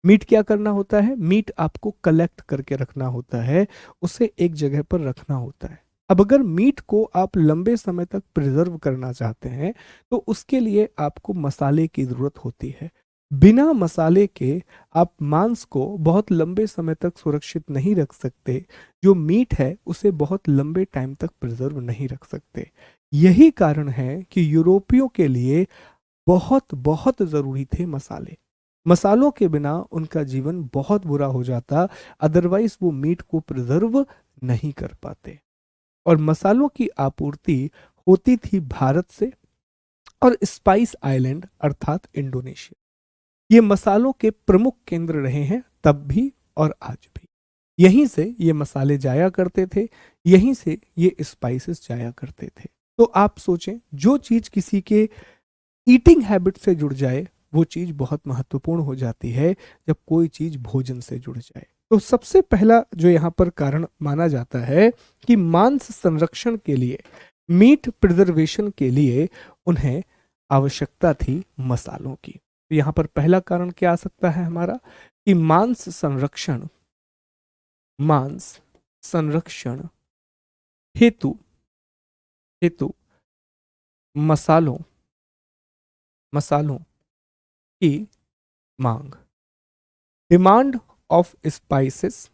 मीट क्या करना होता है, मीट आपको कलेक्ट करके रखना होता है, उसे एक जगह पर रखना होता है। अब अगर मीट को आप लंबे समय तक प्रिजर्व करना चाहते हैं तो उसके लिए आपको मसाले की जरूरत होती है। बिना मसाले के आप मांस को बहुत लंबे समय तक सुरक्षित नहीं रख सकते। जो मीट है उसे बहुत लंबे टाइम तक प्रिजर्व नहीं रख सकते। यही कारण है कि यूरोपियों के लिए बहुत बहुत जरूरी थे मसाले। मसालों के बिना उनका जीवन बहुत बुरा हो जाता, अदरवाइज वो मीट को प्रिजर्व नहीं कर पाते। और मसालों की आपूर्ति होती थी भारत से और स्पाइस आइलैंड अर्थात इंडोनेशिया। ये मसालों के प्रमुख केंद्र रहे हैं तब भी और आज भी। यहीं से ये मसाले जाया करते थे, यहीं से ये स्पाइसेस जाया करते थे। तो आप सोचें, जो चीज किसी के ईटिंग हैबिट से जुड़ जाए वो चीज बहुत महत्वपूर्ण हो जाती है जब कोई चीज भोजन से जुड़ जाए। तो सबसे पहला जो यहाँ पर कारण माना जाता है कि मांस संरक्षण के लिए, मीट प्रिजर्वेशन के लिए उन्हें आवश्यकता थी मसालों की। तो यहाँ पर पहला कारण क्या आ सकता है हमारा कि मांस संरक्षण हेतु हेतु मसालों मसालों की मांग, demand of spices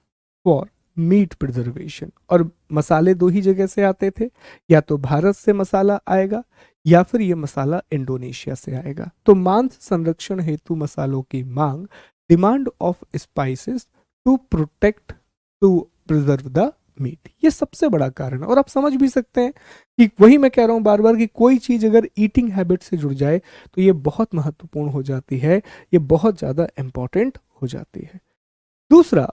for meet preservation. और मसाले दो ही जगह से आते थे, या तो भारत से मसाला आएगा या फिर ये मसाला इंडोनेशिया से आएगा। तो मांस संरक्षण हेतु मसालों की मांग, demand of spices to protect to preserve the meat, ये सबसे बड़ा कारण है। और आप समझ भी सकते हैं कि वही मैं कह रहा हूं बार बार कि कोई चीज अगर ईटिंग हैबिट से जुड़ जाए तो ये बहुत महत्वपूर्ण हो जाती है, ये बहुत ज्यादा इंपॉर्टेंट हो जाती है। दूसरा,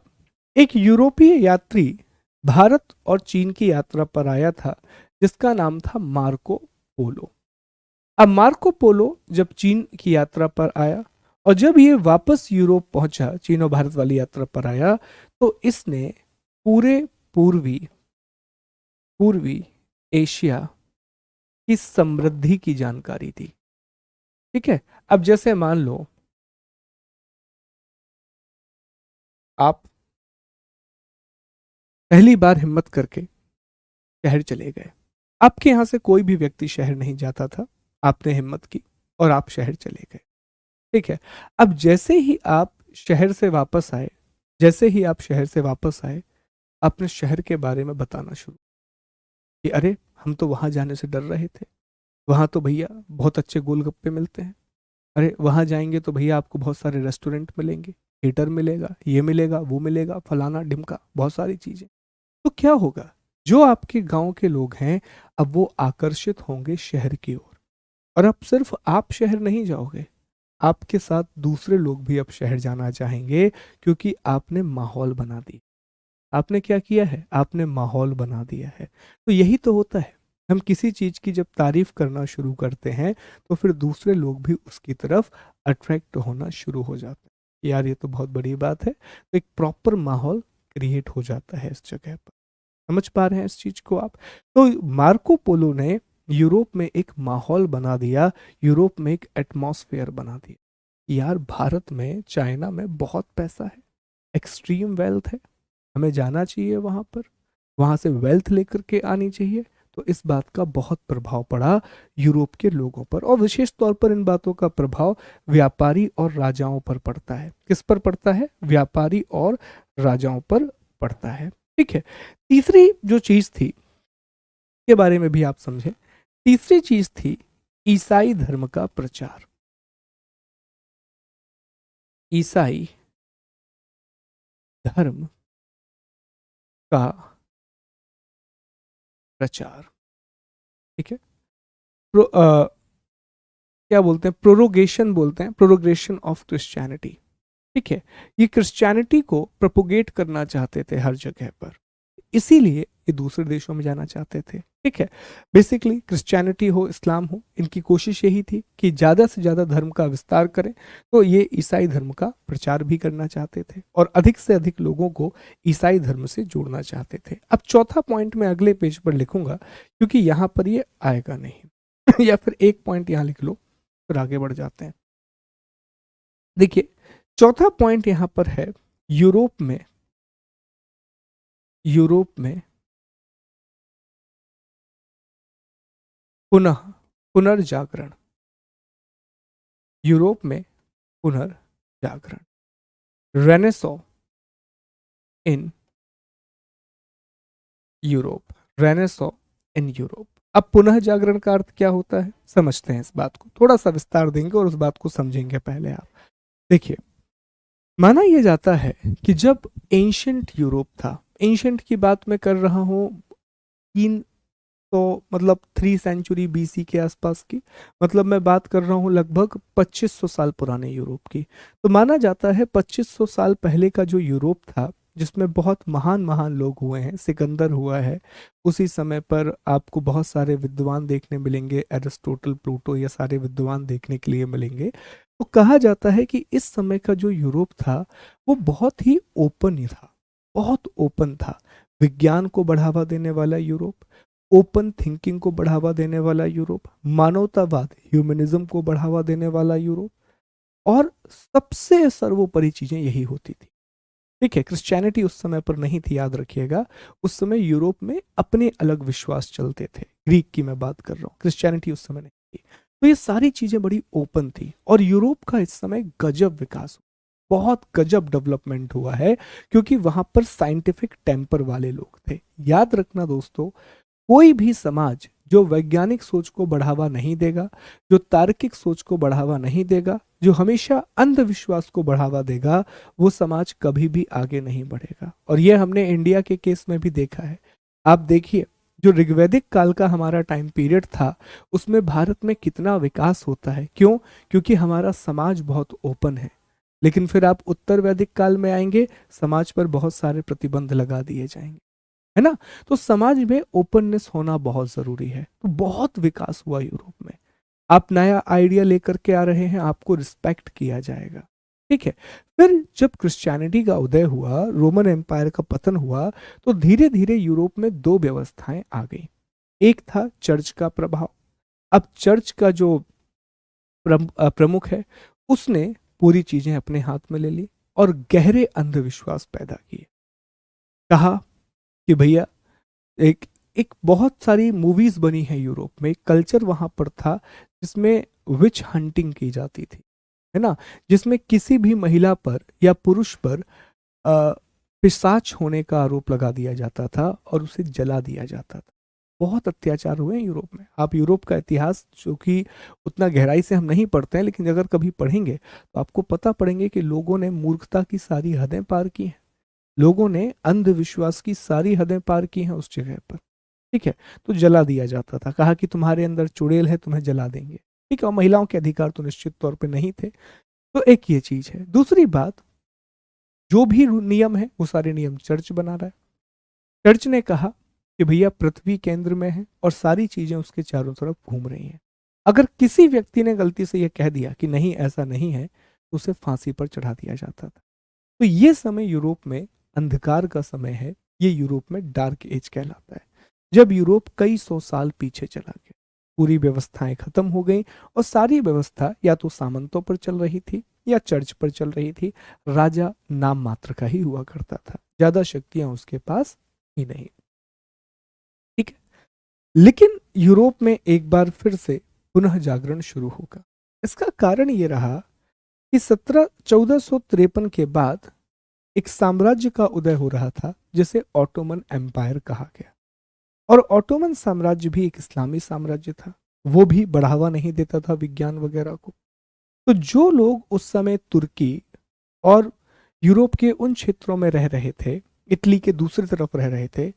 एक यूरोपीय यात्री भारत और चीन की यात्रा पर आया था जिसका नाम था मार्को पोलो। अब मार्को पोलो जब चीन की यात्रा पर आया और जब ये वापस यूरोप पहुंचा, चीन और भारत वाली यात्रा पर आया, तो इसने पूरे पूर्वी पूर्वी एशिया की समृद्धि की जानकारी दी। ठीक है, अब जैसे मान लो आप पहली बार हिम्मत करके शहर चले गए। आपके यहां से कोई भी व्यक्ति शहर नहीं जाता था, आपने हिम्मत की और आप शहर चले गए। ठीक है, अब जैसे ही आप शहर से वापस आए, जैसे ही आप शहर से वापस आए, आपने शहर के बारे में बताना शुरू कि अरे हम तो वहां जाने से डर रहे थे, वहां तो भैया बहुत अच्छे गोलगप्पे मिलते हैं, अरे वहां जाएंगे तो भैया आपको बहुत सारे रेस्टोरेंट मिलेंगे, थिएटर मिलेगा, ये मिलेगा, वो मिलेगा, फलाना ढिमका, बहुत सारी चीजें। तो क्या होगा, जो आपके गांव के लोग हैं अब वो आकर्षित होंगे शहर की ओर। और अब सिर्फ आप शहर नहीं जाओगे, आपके साथ दूसरे लोग भी अब शहर जाना चाहेंगे, क्योंकि आपने माहौल बना दी। आपने क्या किया है, आपने माहौल बना दिया है। तो यही तो होता है, हम किसी चीज की जब तारीफ करना शुरू करते हैं तो फिर दूसरे लोग भी उसकी तरफ अट्रैक्ट होना शुरू हो जाते हैं। यार ये तो बहुत बड़ी बात है, तो एक प्रॉपर माहौल क्रिएट हो जाता है इस जगह पर। समझ पा रहे हैं इस चीज को आप? तो मार्को पोलो ने यूरोप में एक माहौल बना दिया, यूरोप में एक एटमॉस्फेयर बना दिया। यार भारत में, चाइना में बहुत पैसा है, एक्सट्रीम वेल्थ है, हमें जाना चाहिए वहां पर, वहां से वेल्थ लेकर के आनी चाहिए। तो इस बात का बहुत प्रभाव पड़ा यूरोप के लोगों पर, और विशेष तौर पर इन बातों का प्रभाव व्यापारी और राजाओं पर पड़ता है। किस पर पड़ता है? व्यापारी और राजाओं पर पड़ता है। ठीक है। तीसरी जो चीज थी के बारे में भी आप समझें। तीसरी चीज थी ईसाई धर्म का प्रचार। ईसाई धर्म का प्रचार। ठीक है। क्या बोलते हैं, प्रोरोगेशन बोलते हैं, प्रोरोगेशन ऑफ क्रिश्चियनिटी। ठीक है। ये क्रिश्चियनिटी को प्रोपोगेट करना चाहते थे हर जगह पर, इसीलिए ये दूसरे देशों में जाना चाहते थे। ठीक है। बेसिकली क्रिश्चियनिटी हो, इस्लाम हो, इनकी कोशिश यही थी कि ज़्यादा से ज़्यादा धर्म का विस्तार करें। तो ये ईसाई धर्म का प्रचार भी करना चाहते थे और अधिक से अधिक लोगों को ईसाई धर्म से जोड़ना चाहते थे। अब चौथा पॉइंट मैं अगले पेज पर लिखूंगा क्योंकि यहाँ पर ये आएगा नहीं या फिर एक पॉइंट यहाँ लिख लो, फिर आगे बढ़ जाते हैं। देखिए, चौथा पॉइंट यहाँ पर है यूरोप में पुनः पुनर्जागरण। यूरोप में पुनर्जागरण, renaissance in Europe, renaissance in Europe. अब पुनः जागरण का अर्थ क्या होता है समझते हैं। इस बात को थोड़ा सा विस्तार देंगे और उस बात को समझेंगे। पहले आप देखिए, माना यह जाता है कि जब एंशंट यूरोप था, एंशंट की बात मैं कर रहा हूं 3, तो मतलब 3 सेंचुरी बीसी के आसपास की, मतलब मैं बात कर रहा हूँ लगभग 2500 साल पुराने यूरोप की। तो माना जाता है 2500 साल पहले का जो यूरोप था, जिसमें बहुत महान महान लोग हुए हैं, सिकंदर हुआ है, उसी समय पर आपको बहुत सारे विद्वान देखने मिलेंगे, एरिस्टोटल, प्लूटो, ये सारे विद्वान देखने के लिए मिलेंगे। तो कहा जाता है कि इस समय का जो यूरोप था वो बहुत ही ओपन ही था, बहुत ओपन था। विज्ञान को बढ़ावा देने वाला यूरोप, ओपन थिंकिंग को बढ़ावा देने वाला यूरोप, मानवतावाद, ह्यूमनिज्म को बढ़ावा देने वाला यूरोप, और सबसे सर्वोपरि चीजें यही होती थी। ठीक है। क्रिश्चियनिटी उस समय पर नहीं थी, याद रखिएगा। उस समय यूरोप में अपने अलग विश्वास चलते थे। ग्रीक की मैं बात कर रहा हूँ, क्रिश्चियनिटी उस समय नहीं थी। तो ये सारी चीजें बड़ी ओपन थी और यूरोप का इस समय गजब विकास, बहुत गजब डेवलपमेंट हुआ है, क्योंकि वहां पर साइंटिफिक टेम्पर वाले लोग थे। याद रखना दोस्तों, कोई भी समाज जो वैज्ञानिक सोच को बढ़ावा नहीं देगा, जो तार्किक सोच को बढ़ावा नहीं देगा, जो हमेशा अंधविश्वास को बढ़ावा देगा, वो समाज कभी भी आगे नहीं बढ़ेगा। और ये हमने इंडिया के केस में भी देखा है। आप देखिए, जो ऋग्वैदिक काल का हमारा टाइम पीरियड था, उसमें भारत में कितना विकास होता है। क्यों? क्योंकि हमारा समाज बहुत ओपन है। लेकिन फिर आप उत्तर वैदिक काल में आएंगे, समाज पर बहुत सारे प्रतिबंध लगा दिए जाएंगे, है ना। तो समाज में ओपननेस होना बहुत जरूरी है। तो बहुत विकास हुआ यूरोप में। आप नया आइडिया लेकर के आ रहे हैं, आपको रिस्पेक्ट किया जाएगा। ठीक है। फिर जब क्रिश्चियनिटी का उदय हुआ, रोमन एम्पायर का पतन हुआ, तो धीरे धीरे यूरोप में दो व्यवस्थाएं आ गई। एक था चर्च का प्रभाव। अब चर्च का जो प्रमुख है, उसने पूरी चीजें अपने हाथ में ले ली और गहरे अंधविश्वास पैदा किए। कहा कि भैया, एक एक बहुत सारी मूवीज बनी है यूरोप में, एक कल्चर वहां पर था जिसमें विच हंटिंग की जाती थी, है ना, जिसमें किसी भी महिला पर या पुरुष पर अ, पिशाच होने का आरोप लगा दिया जाता था और उसे जला दिया जाता था। बहुत अत्याचार हुए हैं यूरोप में। आप यूरोप का इतिहास, जो कि उतना गहराई से हम नहीं पढ़ते हैं, लेकिन अगर कभी पढ़ेंगे तो आपको पता पड़ेंगे कि लोगों ने मूर्खता की सारी हदें पार की हैं, लोगों ने अंधविश्वास की सारी हदें पार की हैं उस जगह पर। ठीक है। तो जला दिया जाता था, कहा कि तुम्हारे अंदर चुड़ैल है, तुम्हें जला देंगे। ठीक है। और महिलाओं के अधिकार तो निश्चित तौर पे नहीं थे। तो एक ये चीज है। दूसरी बात, जो भी नियम है वो सारे नियम चर्च बना रहा है। चर्च ने कहा कि भैया पृथ्वी केंद्र में है और सारी चीजें उसके चारों तरफ घूम रही हैं। अगर किसी व्यक्ति ने गलती से यह कह दिया कि नहीं ऐसा नहीं है, तो उसे फांसी पर चढ़ा दिया जाता था। तो ये समय यूरोप में अंधकार का समय है। ये यूरोप में डार्क एज कहलाता है, जब यूरोप कई सौ साल पीछे चला गया। पूरी व्यवस्थाएं खत्म हो गई और सारी व्यवस्था या तो सामंतों पर चल रही थी या चर्च पर चल रही थी। राजा नाम मात्र का ही हुआ करता था, ज्यादा शक्तियां उसके पास ही नहीं। ठीक है। लेकिन यूरोप में एक बार फिर से पुनः जागरण शुरू होगा। इसका कारण ये रहा कि 1453 के बाद एक साम्राज्य का उदय हो रहा था जिसे ऑटोमन एम्पायर कहा गया। और ऑटोमन साम्राज्य भी एक इस्लामी साम्राज्य था, वो भी बढ़ावा नहीं देता था विज्ञान वगैरह को। तो जो लोग उस समय तुर्की और यूरोप के उन क्षेत्रों में रह रहे थे, इटली के दूसरी तरफ रह रहे थे,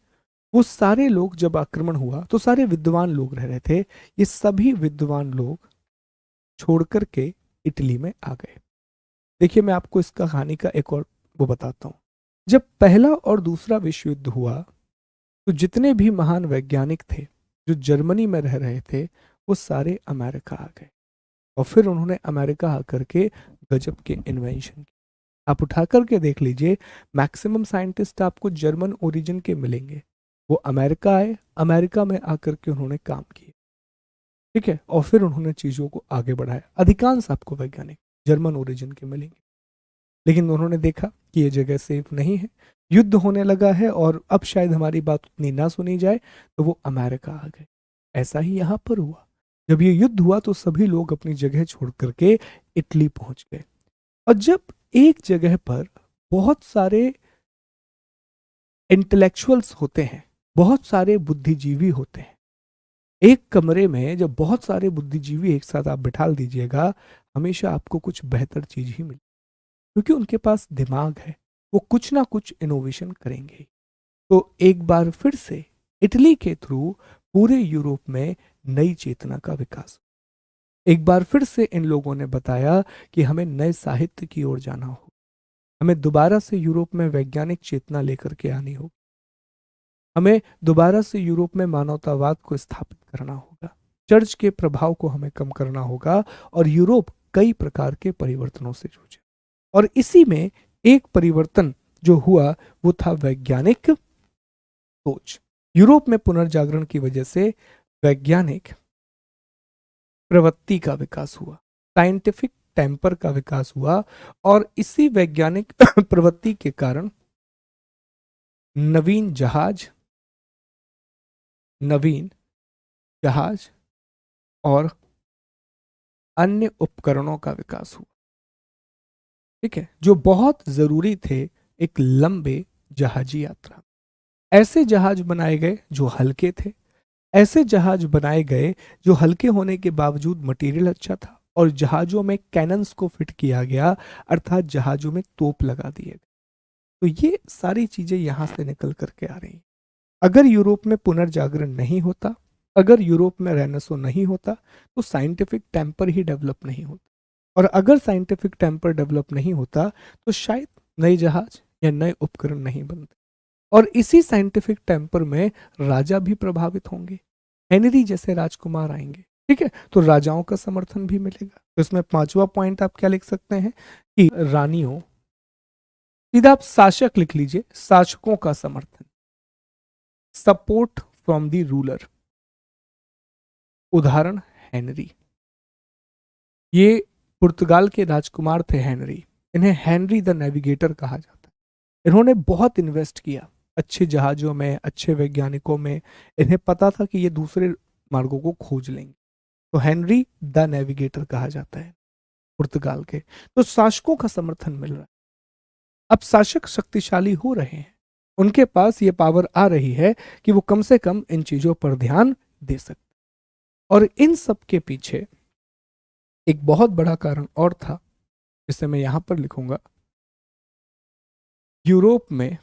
वो सारे लोग, जब आक्रमण हुआ तो सारे विद्वान लोग रह रहे थे, ये सभी विद्वान लोग छोड़ करके इटली में आ गए। देखिए, मैं आपको इसका कहानी का एक और वो बताता हूँ। जब पहला और दूसरा विश्व युद्ध हुआ तो जितने भी महान वैज्ञानिक थे जो जर्मनी में रह रहे थे, वो सारे अमेरिका आ गए। और फिर उन्होंने अमेरिका आकर के गजब के इन्वेंशन किए। आप उठा करके देख लीजिए, मैक्सिमम साइंटिस्ट आपको जर्मन ओरिजिन के मिलेंगे। वो अमेरिका आए, अमेरिका में आकर के उन्होंने काम किए, ठीक है, और फिर उन्होंने चीज़ों को आगे बढ़ाया। अधिकांश आपको वैज्ञानिक जर्मन ओरिजिन के मिलेंगे। लेकिन उन्होंने देखा कि ये जगह सेफ नहीं है, युद्ध होने लगा है और अब शायद हमारी बात उतनी ना सुनी जाए, तो वो अमेरिका आ गए। ऐसा ही यहाँ पर हुआ। जब ये युद्ध हुआ तो सभी लोग अपनी जगह छोड़ करके इटली पहुंच गए। और जब एक जगह पर बहुत सारे इंटेलेक्चुअल्स होते हैं, बहुत सारे बुद्धिजीवी होते हैं, एक कमरे में जब बहुत सारे बुद्धिजीवी एक साथ आप बिठा दीजिएगा, हमेशा आपको कुछ बेहतर चीज ही मिले, क्योंकि उनके पास दिमाग है, वो कुछ ना कुछ इनोवेशन करेंगे। तो एक बार फिर से इटली के थ्रू पूरे यूरोप में नई चेतना का विकास। एक बार फिर से इन लोगों ने बताया कि हमें नए साहित्य की ओर जाना हो, हमें दोबारा से यूरोप में वैज्ञानिक चेतना लेकर के आनी होगी, हमें दोबारा से यूरोप में मानवतावाद को स्थापित करना होगा, चर्च के प्रभाव को हमें कम करना होगा, और यूरोप कई प्रकार के परिवर्तनों से जूझे। और इसी में एक परिवर्तन जो हुआ वो था वैज्ञानिक सोच। यूरोप में पुनर्जागरण की वजह से वैज्ञानिक प्रवृत्ति का विकास हुआ, साइंटिफिक टेम्पर का विकास हुआ, और इसी वैज्ञानिक प्रवृत्ति के कारण नवीन जहाज और अन्य उपकरणों का विकास हुआ, ठीक है, जो बहुत जरूरी थे एक लंबे जहाजी यात्रा। ऐसे जहाज बनाए गए जो हल्के थे, ऐसे जहाज बनाए गए जो हल्के होने के बावजूद मटेरियल अच्छा था, और जहाजों में कैनन्स को फिट किया गया, अर्थात जहाजों में तोप लगा दिए गए। तो ये सारी चीजें यहां से निकल करके आ रही हैं। अगर यूरोप में पुनर्जागरण नहीं होता, अगर यूरोप में रेनेसो नहीं होता, तो साइंटिफिक टेम्पर ही डेवलप नहीं होता, और अगर साइंटिफिक टेम्पर डेवलप नहीं होता तो शायद नए जहाज या नए उपकरण नहीं बनते। और इसी साइंटिफिक टेम्पर में राजा भी प्रभावित होंगे, हेनरी जैसे राजकुमार आएंगे, ठीक है, तो राजाओं का समर्थन भी मिलेगा। तो इसमें पांचवा पॉइंट आप क्या लिख सकते हैं कि रानियों, सीधा आप शासक लिख लीजिए, शासकों का समर्थन, सपोर्ट फ्रॉम द रूलर। उदाहरण हेनरी, ये पुर्तगाल के राजकुमार थे हेनरी, इन्हें हेनरी द नेविगेटर कहा जाता है। इन्होंने बहुत इन्वेस्ट किया अच्छे जहाजों में, अच्छे वैज्ञानिकों में, इन्हें पता था कि ये दूसरे मार्गों को खोज लेंगे, तो हेनरी द नेविगेटर कहा जाता है पुर्तगाल के। तो शासकों का समर्थन मिल रहा है। अब शासक शक्तिशाली हो रहे हैं, उनके पास ये पावर आ रही है कि वो कम से कम इन चीजों पर ध्यान दे सकते। और इन सब के पीछे एक बहुत बड़ा कारण और था, जिसे मैं यहां पर लिखूंगा, यूरोप में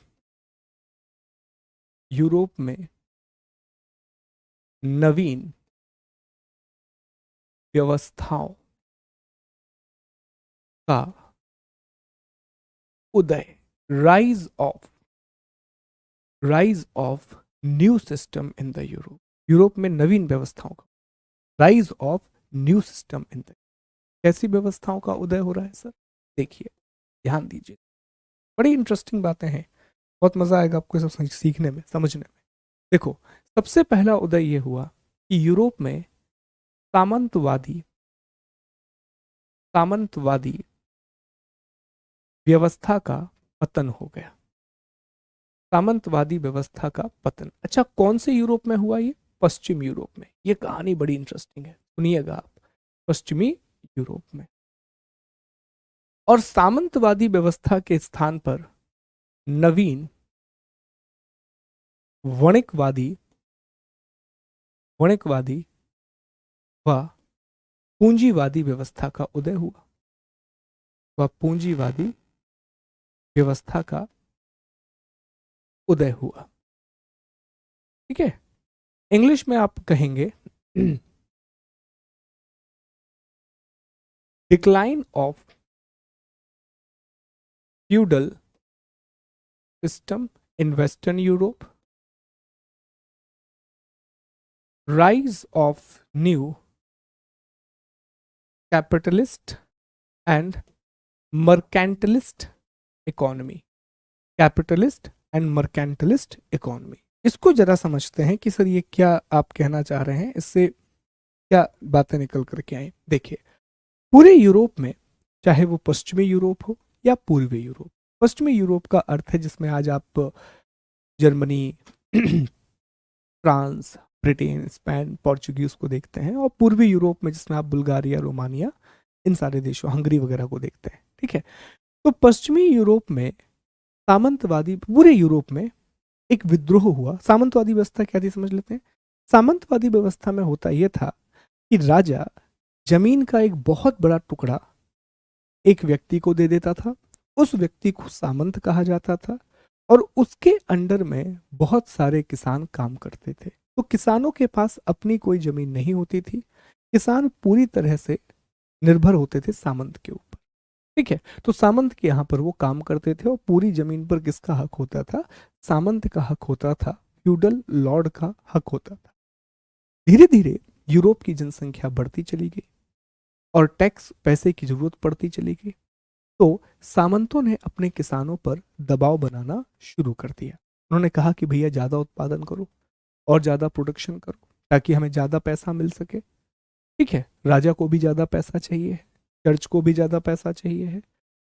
नवीन व्यवस्थाओं का उदय, rise of new system in the Europe. Europe में नवीन व्यवस्थाओं का, rise of new system in the, कैसी व्यवस्थाओं का उदय हो रहा है सर, देखिए, ध्यान दीजिए, बड़ी इंटरेस्टिंग बातें हैं, बहुत मजा आएगा आपको सब सीखने में, समझने में। देखो, सबसे पहला उदय ये हुआ कि यूरोप में सामंतवादी सामंतवादी व्यवस्था का पतन हो गया। सामंतवादी व्यवस्था का पतन, अच्छा, कौन से यूरोप में हुआ ये? पश्चिम यूरोप में। ये कहानी बड़ी इंटरेस्टिंग है, सुनिएगा आप। पश्चिमी यूरोप में और सामंतवादी व्यवस्था के स्थान पर नवीन वणिकवादी वणिकवादी व पूंजीवादी व्यवस्था का उदय हुआ। वह पूंजीवादी व्यवस्था का उदय हुआ। ठीक है, इंग्लिश में आप कहेंगे decline of feudal system in western Europe, rise of new capitalist and mercantilist economy, capitalist and mercantilist economy. इसको जरा समझते हैं कि सर ये क्या आप कहना चाह रहे हैं, इससे क्या बातें निकल करके आई। देखिए, पूरे यूरोप में, चाहे वो पश्चिमी यूरोप हो या पूर्वी यूरोप, पश्चिमी यूरोप का अर्थ है जिसमें आज आप Germany France, Britain, Spain, Portuguese को देखते हैं, और पूर्वी यूरोप में जिसमें आप बुल्गारिया, रोमानिया, इन सारे देशों, हंगरी वगैरह को देखते हैं। ठीक है, तो पश्चिमी यूरोप में सामंतवादी, पूरे यूरोप में एक विद्रोह हुआ। सामंतवादी व्यवस्था क्या थी समझ लेते हैं। सामंतवादी व्यवस्था में होता यह था कि राजा जमीन का एक बहुत बड़ा टुकड़ा एक व्यक्ति को दे देता था, उस व्यक्ति को सामंत कहा जाता था, और उसके अंडर में बहुत सारे किसान काम करते थे। तो किसानों के पास अपनी कोई जमीन नहीं होती थी, किसान पूरी तरह से निर्भर होते थे सामंत के ऊपर। ठीक है, तो सामंत के यहाँ पर वो काम करते थे, और पूरी जमीन पर किसका हक होता था? सामंत का हक होता था, फ्यूडल लॉर्ड का हक होता था। धीरे धीरे यूरोप की जनसंख्या बढ़ती चली गई और टैक्स, पैसे की जरूरत पड़ती चली गई, तो सामंतों ने अपने किसानों पर दबाव बनाना शुरू कर दिया। उन्होंने कहा कि भैया ज़्यादा उत्पादन करो और ज़्यादा प्रोडक्शन करो ताकि हमें ज़्यादा पैसा मिल सके। ठीक है, राजा को भी ज़्यादा पैसा चाहिए है, चर्च को भी ज़्यादा पैसा चाहिए है।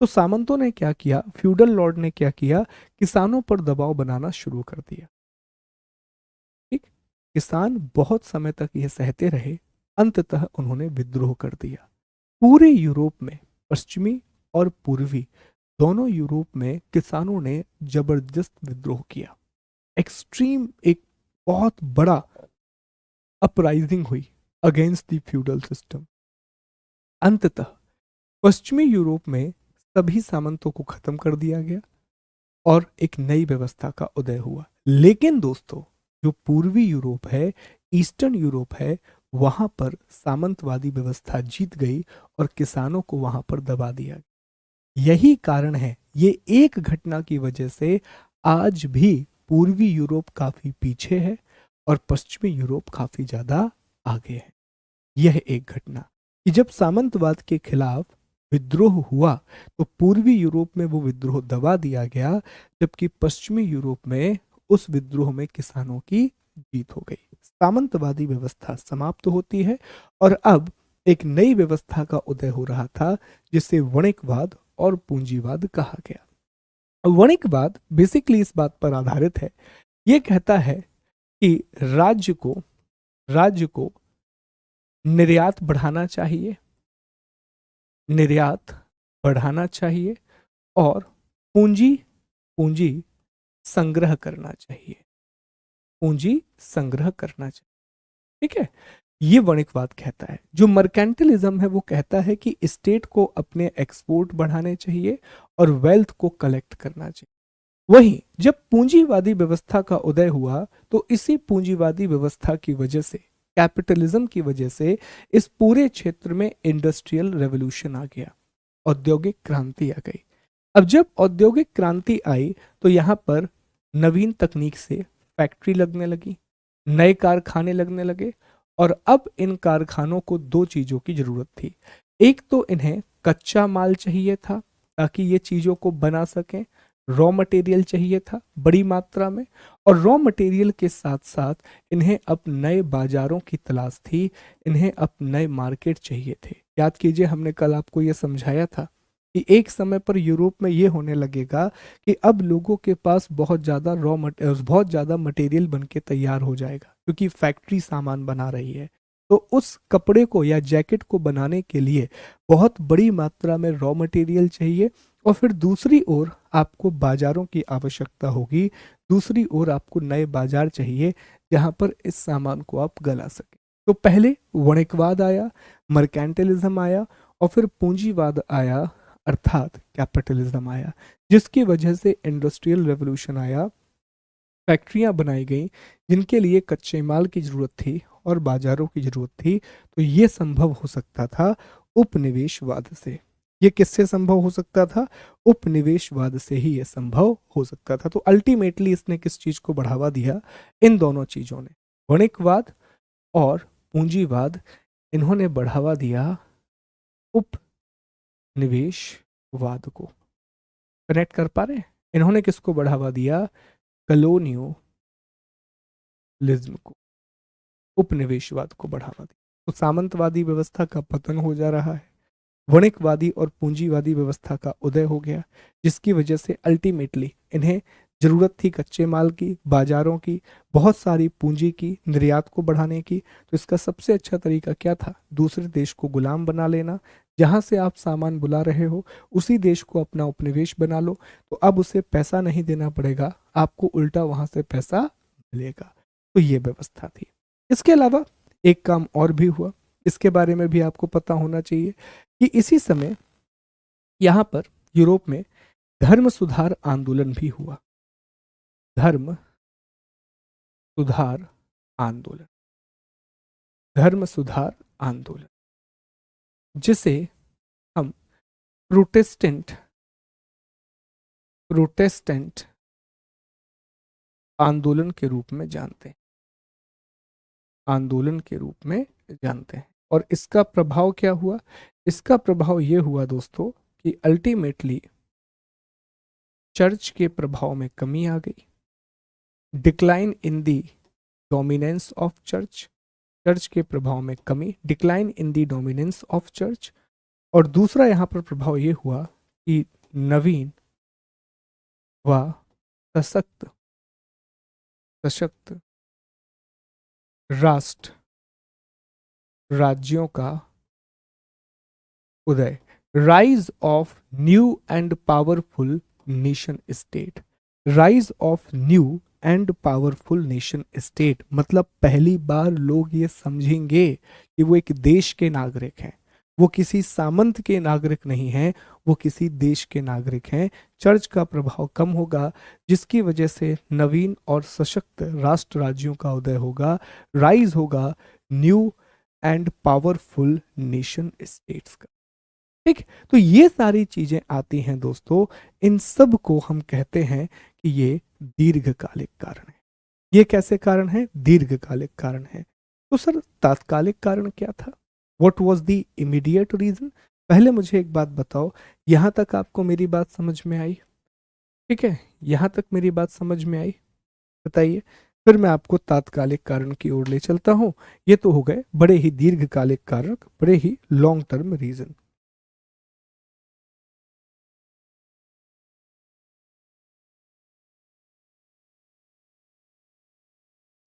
तो सामंतों ने क्या किया, फ्यूडल लॉर्ड ने क्या किया, किसानों पर दबाव बनाना शुरू कर दिया। ठीक, किसान बहुत समय तक यह सहते रहे, अंततः उन्होंने विद्रोह कर दिया। पूरे यूरोप में, पश्चिमी और पूर्वी दोनों यूरोप में किसानों ने जबरदस्त विद्रोह किया। एक्सट्रीम, एक बहुत बड़ा अपराइजिंग हुई अगेंस्ट द फ्यूडल सिस्टम। अंततः पश्चिमी यूरोप में सभी सामंतों को खत्म कर दिया गया और एक नई व्यवस्था का उदय हुआ। लेकिन दोस्तों, जो पूर्वी यूरोप है, ईस्टर्न यूरोप है, वहां पर सामंतवादी व्यवस्था जीत गई और किसानों को वहां पर दबा दिया गया। यही कारण है, ये एक घटना की वजह से आज भी पूर्वी यूरोप काफी पीछे है और पश्चिमी यूरोप काफी ज्यादा आगे है। यह एक घटना कि जब सामंतवाद के खिलाफ विद्रोह हुआ तो पूर्वी यूरोप में वो विद्रोह दबा दिया गया, जबकि पश्चिमी यूरोप में उस विद्रोह में किसानों की जीत हो गई। सामंतवादी व्यवस्था समाप्त होती है और अब एक नई व्यवस्था का उदय हो रहा था जिसे वणिकवाद और पूंजीवाद कहा गया। वणिकवाद बेसिकली इस बात पर आधारित है, यह कहता है कि राज्य को निर्यात बढ़ाना चाहिए, निर्यात बढ़ाना चाहिए और पूंजी संग्रह करना चाहिए, पूंजी संग्रह करना चाहिए। ठीक है, ये वणिकवाद कहता है। जो मर्केंटलिज्म है वो कहता है कि स्टेट को अपने एक्सपोर्ट बढ़ाने चाहिए और वेल्थ को कलेक्ट करना चाहिए। वहीं जब पूंजीवादी व्यवस्था का उदय हुआ तो इसी पूंजीवादी व्यवस्था की वजह से, कैपिटलिज्म की वजह से, इस पूरे क्षेत्र में इंडस्ट्रियल रेवोल्यूशन आ गया, औद्योगिक क्रांति आ गई। अब जब औद्योगिक क्रांति आई तो यहाँ पर नवीन तकनीक से फैक्ट्री लगने लगी, नए कारखाने लगने लगे, और अब इन कारखानों को दो चीजों की जरूरत थी। एक तो इन्हें कच्चा माल चाहिए था ताकि ये चीजों को बना सकें, रॉ मटेरियल चाहिए था बड़ी मात्रा में, और रॉ मटेरियल के साथ साथ इन्हें अब नए बाजारों की तलाश थी, इन्हें अब नए मार्केट चाहिए थे। याद कीजिए, हमने कल आपको ये समझाया था कि एक समय पर यूरोप में ये होने लगेगा कि अब लोगों के पास बहुत ज़्यादा मटेरियल बन के तैयार हो जाएगा, क्योंकि फैक्ट्री सामान बना रही है। तो उस कपड़े को या जैकेट को बनाने के लिए बहुत बड़ी मात्रा में रॉ मटेरियल चाहिए, और फिर दूसरी ओर आपको बाजारों की आवश्यकता होगी, दूसरी ओर आपको नए बाजार चाहिए जहां पर इस सामान को आप गला सके। तो पहले वणिकवाद आया, मर्केंटिलिज्म आया, और फिर पूंजीवाद आया, अर्थात कैपिटलिज्म आया, जिसकी वजह से इंडस्ट्रियल रेवोल्यूशन आया, फैक्ट्रियां बनाई गई जिनके लिए कच्चे माल की जरूरत थी और बाजारों की जरूरत थी। तो ये संभव हो सकता था उपनिवेशवाद से। ये किससे संभव हो सकता था? उपनिवेशवाद से ही ये संभव हो सकता था। तो अल्टीमेटली इसने किस चीज को बढ़ावा दिया? इन दोनों चीजों ने, वणिकवाद और पूंजीवाद, इन्होंने बढ़ावा दिया उपनिवेशवाद को। कनेक्ट कर पा रहे हैं? इन्होंने किसको बढ़ावा दिया? कलोनियलिज्म को, उपनिवेशवाद को बढ़ावा दिया। तो सामंतवादी व्यवस्था का पतन हो जा रहा है, वणिकवादी और पूंजीवादी व्यवस्था का उदय हो गया, जिसकी वजह से अल्टीमेटली इन्हें जरूरत थी कच्चे माल की, बाजारों की, बहुत सारी पूंजी की, निर्यात को बढ़ाने की। तो इसका सबसे अच्छा तरीका क्या था? दूसरे देश को गुलाम बना लेना। जहां से आप सामान बुला रहे हो उसी देश को अपना उपनिवेश बना लो, तो अब उसे पैसा नहीं देना पड़ेगा, आपको उल्टा वहां से पैसा मिलेगा। तो ये व्यवस्था थी। इसके अलावा एक काम और भी हुआ, इसके बारे में भी आपको पता होना चाहिए कि इसी समय यहाँ पर यूरोप में धर्म सुधार आंदोलन भी हुआ। धर्म सुधार आंदोलन, धर्म सुधार आंदोलन, जिसे हम प्रोटेस्टेंट प्रोटेस्टेंट आंदोलन के रूप में जानते हैं, आंदोलन के रूप में जानते हैं। और इसका प्रभाव क्या हुआ? इसका प्रभाव यह हुआ दोस्तों कि अल्टीमेटली चर्च के प्रभाव में कमी आ गई, decline in the dominance of church, church के प्रभाव में कमी, decline in the dominance of church. और दूसरा यहाँ पर प्रभाव ये हुआ कि नवीन व सशक्त सशक्त राष्ट्र राज्यों का उदय, rise of new and powerful nation state. Rise of new and powerful nation state मतलब पहली बार लोग ये समझेंगे कि वो एक देश के नागरिक हैं, वो किसी सामंत के नागरिक नहीं हैं, वो किसी देश के नागरिक हैं। चर्च का प्रभाव कम होगा, जिसकी वजह से नवीन और सशक्त राष्ट्र राज्यों का उदय होगा, राइज होगा new and powerful nation states का। ठीक, तो ये सारी चीजें आती हैं दोस्तों, इन सब को हम कहते हैं कि ये दीर्घकालिक कारण है। ये कैसे कारण है? दीर्घकालिक कारण है। तो सर तात्कालिक कारण क्या था? What was the immediate reason? पहले मुझे एक बात बताओ, यहां तक आपको मेरी बात समझ में आई? ठीक है, यहां तक मेरी बात समझ में आई? बताइए। फिर मैं आपको तात्कालिक कारण की ओर ले चलता हूं। ये तो हो गए बड़े ही दीर्घकालिक कारक, बड़े ही लॉन्ग टर्म रीजन।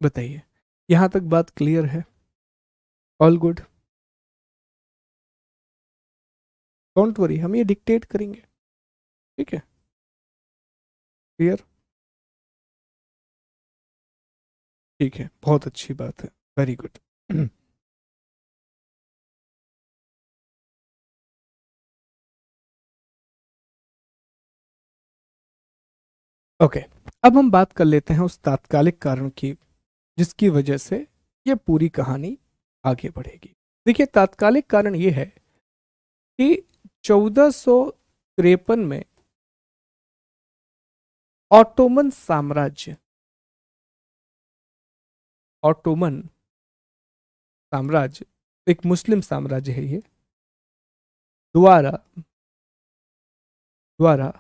बताइए, यहां तक बात क्लियर है? All good? डोंट वरी, हम ये डिक्टेट करेंगे। ठीक है, क्लियर? ठीक है, बहुत अच्छी बात है, वेरी गुड। ओके, अब हम बात कर लेते हैं उस तात्कालिक कारण की जिसकी वजह से ये पूरी कहानी आगे बढ़ेगी। देखिए, तात्कालिक कारण ये है कि 1453 में ऑटोमन साम्राज्य, ऑटोमन साम्राज्य एक मुस्लिम साम्राज्य है, ये द्वारा द्वारा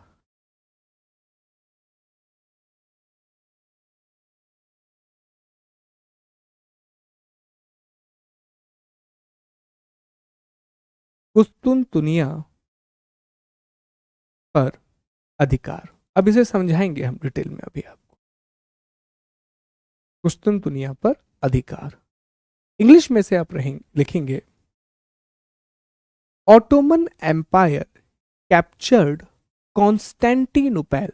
कुस्तुनतुनिया पर अधिकार। अब इसे समझाएंगे हम डिटेल में अभी आपको। कुस्तुनतुनिया पर अधिकार, इंग्लिश में से आप लिखेंगे ऑटोमन एम्पायर कैप्चर्ड कॉन्स्टेंटिनोपल।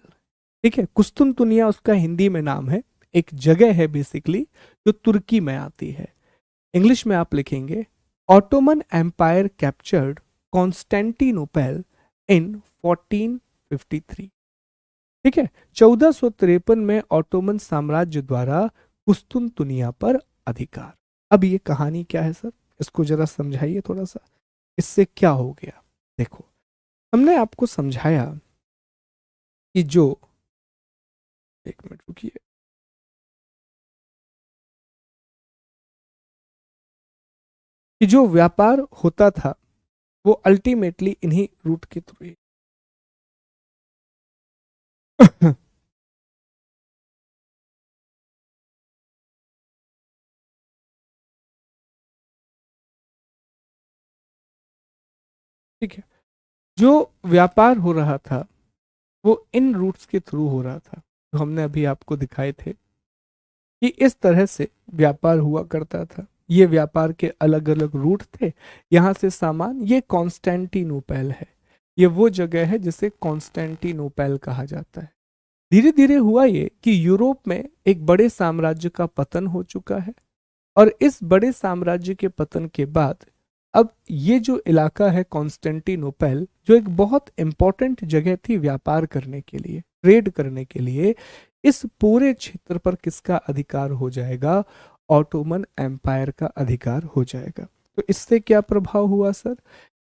ठीक है, कुस्तुनतुनिया उसका हिंदी में नाम है, एक जगह है बेसिकली जो तुर्की में आती है। इंग्लिश में आप लिखेंगे ऑटोमन एम्पायर कैप्चर्ड कॉन्स्टेंटिनोपल इन 1453। ठीक है, 1453 में ऑटोमन साम्राज्य द्वारा कुस्तुनतुनिया पर अधिकार। अब ये कहानी क्या है सर, इसको जरा समझाइए थोड़ा सा, इससे क्या हो गया। देखो, हमने आपको समझाया कि जो, एक मिनट रुकिए, कि जो व्यापार होता था वो अल्टीमेटली इन्हीं रूट के थ्रू ही ठीक है, जो व्यापार हो रहा था वो इन रूट्स के थ्रू हो रहा था, जो हमने अभी आपको दिखाए थे कि इस तरह से व्यापार हुआ करता था। ये व्यापार के अलग अलग रूट थे, यहाँ से सामान, ये कॉन्स्टेंटिनोपल है, ये वो जगह है जिसे कॉन्स्टेंटिनोपल कहा जाता है। धीरे धीरे हुआ ये कि यूरोप में एक बड़े साम्राज्य का पतन हो चुका है, और इस बड़े साम्राज्य के पतन के बाद अब ये जो इलाका है कॉन्स्टेंटिनोपल, जो एक बहुत इंपॉर्टेंट जगह थी व्यापार करने के लिए, ट्रेड करने के लिए, इस पूरे क्षेत्र पर किसका अधिकार हो जाएगा? ऑटोमन एम्पायर का अधिकार हो जाएगा। तो इससे क्या प्रभाव हुआ सर,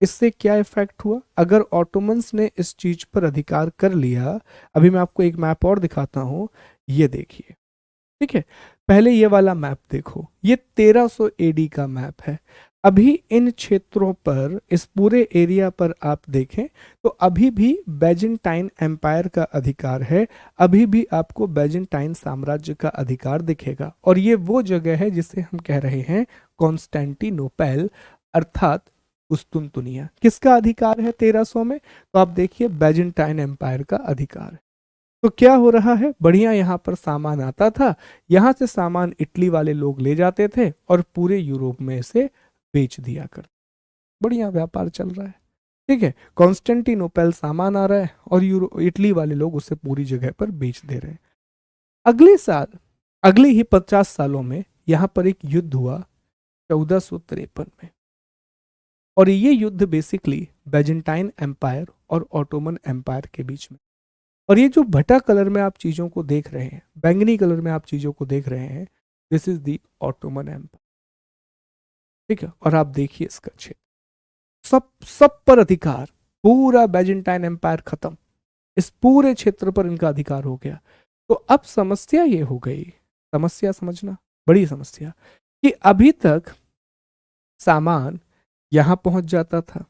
इससे क्या इफेक्ट हुआ? अगर ऑटोमन्स ने इस चीज पर अधिकार कर लिया, अभी मैं आपको एक मैप और दिखाता हूं, ये देखिए। ठीक है, पहले ये वाला मैप देखो, ये 1300 एडी का मैप है। अभी इन क्षेत्रों पर, इस पूरे एरिया पर आप देखें तो अभी भी बैजेंटाइन एम्पायर का अधिकार है, अभी भी आपको बैजेंटाइन साम्राज्य का अधिकार दिखेगा। और ये वो जगह है जिसे हम कह रहे हैं कॉन्स्टेंटिनोपल, अर्थात कुस्तुनतुनिया। किसका अधिकार है 1300 में? तो आप देखिए बैजेंटाइन एम्पायर का अधिकार है। तो क्या हो रहा है, बढ़िया यहाँ पर सामान आता था, यहाँ से सामान इटली वाले लोग ले जाते थे और पूरे यूरोप में इसे बेच दिया कर, बढ़िया व्यापार चल रहा है। ठीक है, कॉन्स्टेंटिनोपल सामान आ रहा है और इटली वाले लोग उसे पूरी जगह पर बेच दे रहे हैं। अगले साल, अगले ही 50 सालों में यहाँ पर एक युद्ध हुआ 1453 में, और ये युद्ध बेसिकली बैजेंटाइन एम्पायर और ऑटोमन एम्पायर के बीच में। और ये जो भटा कलर में आप चीजों को देख रहे हैं, बैंगनी कलर में आप चीजों को देख रहे हैं, this is the Ottoman Empire. ठीक है, और आप देखिए इसका क्षेत्र, सब सब पर अधिकार, पूरा बैजेंटाइन एम्पायर खत्म, इस पूरे क्षेत्र पर इनका अधिकार हो गया। तो अब समस्या ये हो गई, समस्या समझना, बड़ी समस्या, कि अभी तक सामान यहां पहुंच जाता था,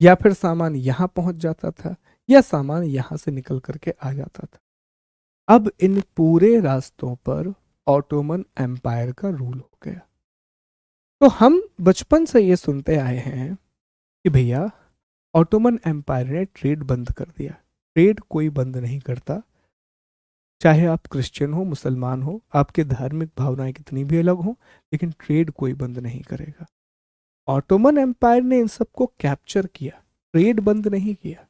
या फिर सामान यहां पहुंच जाता था, या सामान यहां से निकल करके आ जाता था। अब इन पूरे रास्तों पर ऑटोमन एम्पायर का रूल हो गया। तो हम बचपन से ये सुनते आए हैं कि भैया ऑटोमन एम्पायर ने ट्रेड बंद कर दिया। ट्रेड कोई बंद नहीं करता, चाहे आप क्रिश्चियन हो, मुसलमान हो, आपके धार्मिक भावनाएं कितनी भी अलग हो, लेकिन ट्रेड कोई बंद नहीं करेगा। ऑटोमन एम्पायर ने इन सबको कैप्चर किया, ट्रेड बंद नहीं किया।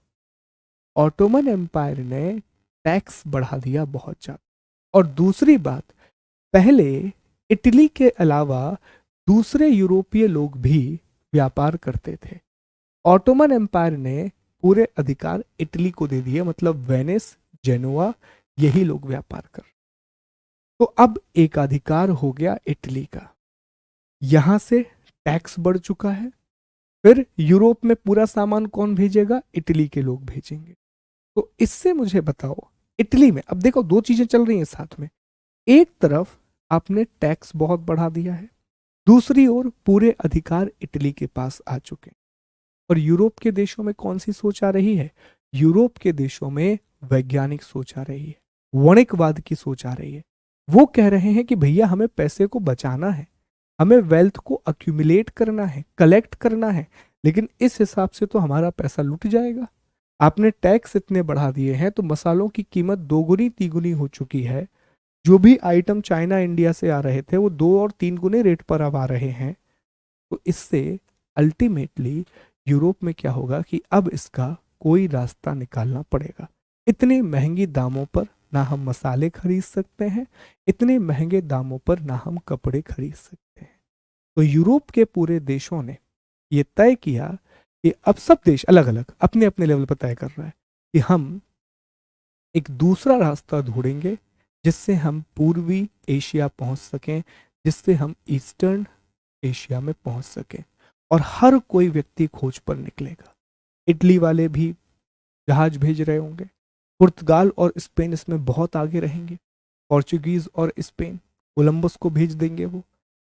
ऑटोमन एम्पायर ने टैक्स बढ़ा दिया बहुत ज्यादा। और दूसरी बात, पहले इटली के अलावा दूसरे यूरोपीय लोग भी व्यापार करते थे। ऑटोमन एम्पायर ने पूरे अधिकार इटली को दे दिए, मतलब वेनिस, जेनोआ, यही लोग व्यापार कर। तो अब एक अधिकार हो गया इटली का, यहां से टैक्स बढ़ चुका है, फिर यूरोप में पूरा सामान कौन भेजेगा? इटली के लोग भेजेंगे। तो इससे मुझे बताओ, इटली में अब देखो दो चीजें चल रही हैं साथ में, एक तरफ आपने टैक्स बहुत बढ़ा दिया है, दूसरी ओर पूरे अधिकार इटली के पास आ चुके हैं। और यूरोप के देशों में कौन सी सोच आ रही है? यूरोप के देशों में वैज्ञानिक सोच आ रही है, वणिकवाद की सोच आ रही है। वो कह रहे हैं कि भैया हमें पैसे को बचाना है, हमें वेल्थ को अक्यूमुलेट करना है, कलेक्ट करना है, लेकिन इस हिसाब से तो हमारा पैसा लुट जाएगा। आपने टैक्स इतने बढ़ा दिए हैं तो मसालों की कीमत दोगुनी तीगुनी हो चुकी है। जो भी आइटम चाइना इंडिया से आ रहे थे वो 2 और 3 गुने रेट पर अब आ रहे हैं। तो इससे अल्टीमेटली यूरोप में क्या होगा कि अब इसका कोई रास्ता निकालना पड़ेगा। इतने महंगी दामों पर ना हम मसाले खरीद सकते हैं, इतने महंगे दामों पर ना हम कपड़े खरीद सकते हैं। तो यूरोप के पूरे देशों ने ये तय किया कि अब सब देश अलग अलग अपने अपने लेवल पर तय कर रहा है कि हम एक दूसरा रास्ता ढूंढेंगे जिससे हम पूर्वी एशिया पहुंच सकें, जिससे हम ईस्टर्न एशिया में पहुंच सकें। और हर कोई व्यक्ति खोज पर निकलेगा। इटली वाले भी जहाज भेज रहे होंगे, पुर्तगाल और स्पेन इसमें बहुत आगे रहेंगे। पोर्चुगीज और स्पेन कोलंबस को भेज देंगे, वो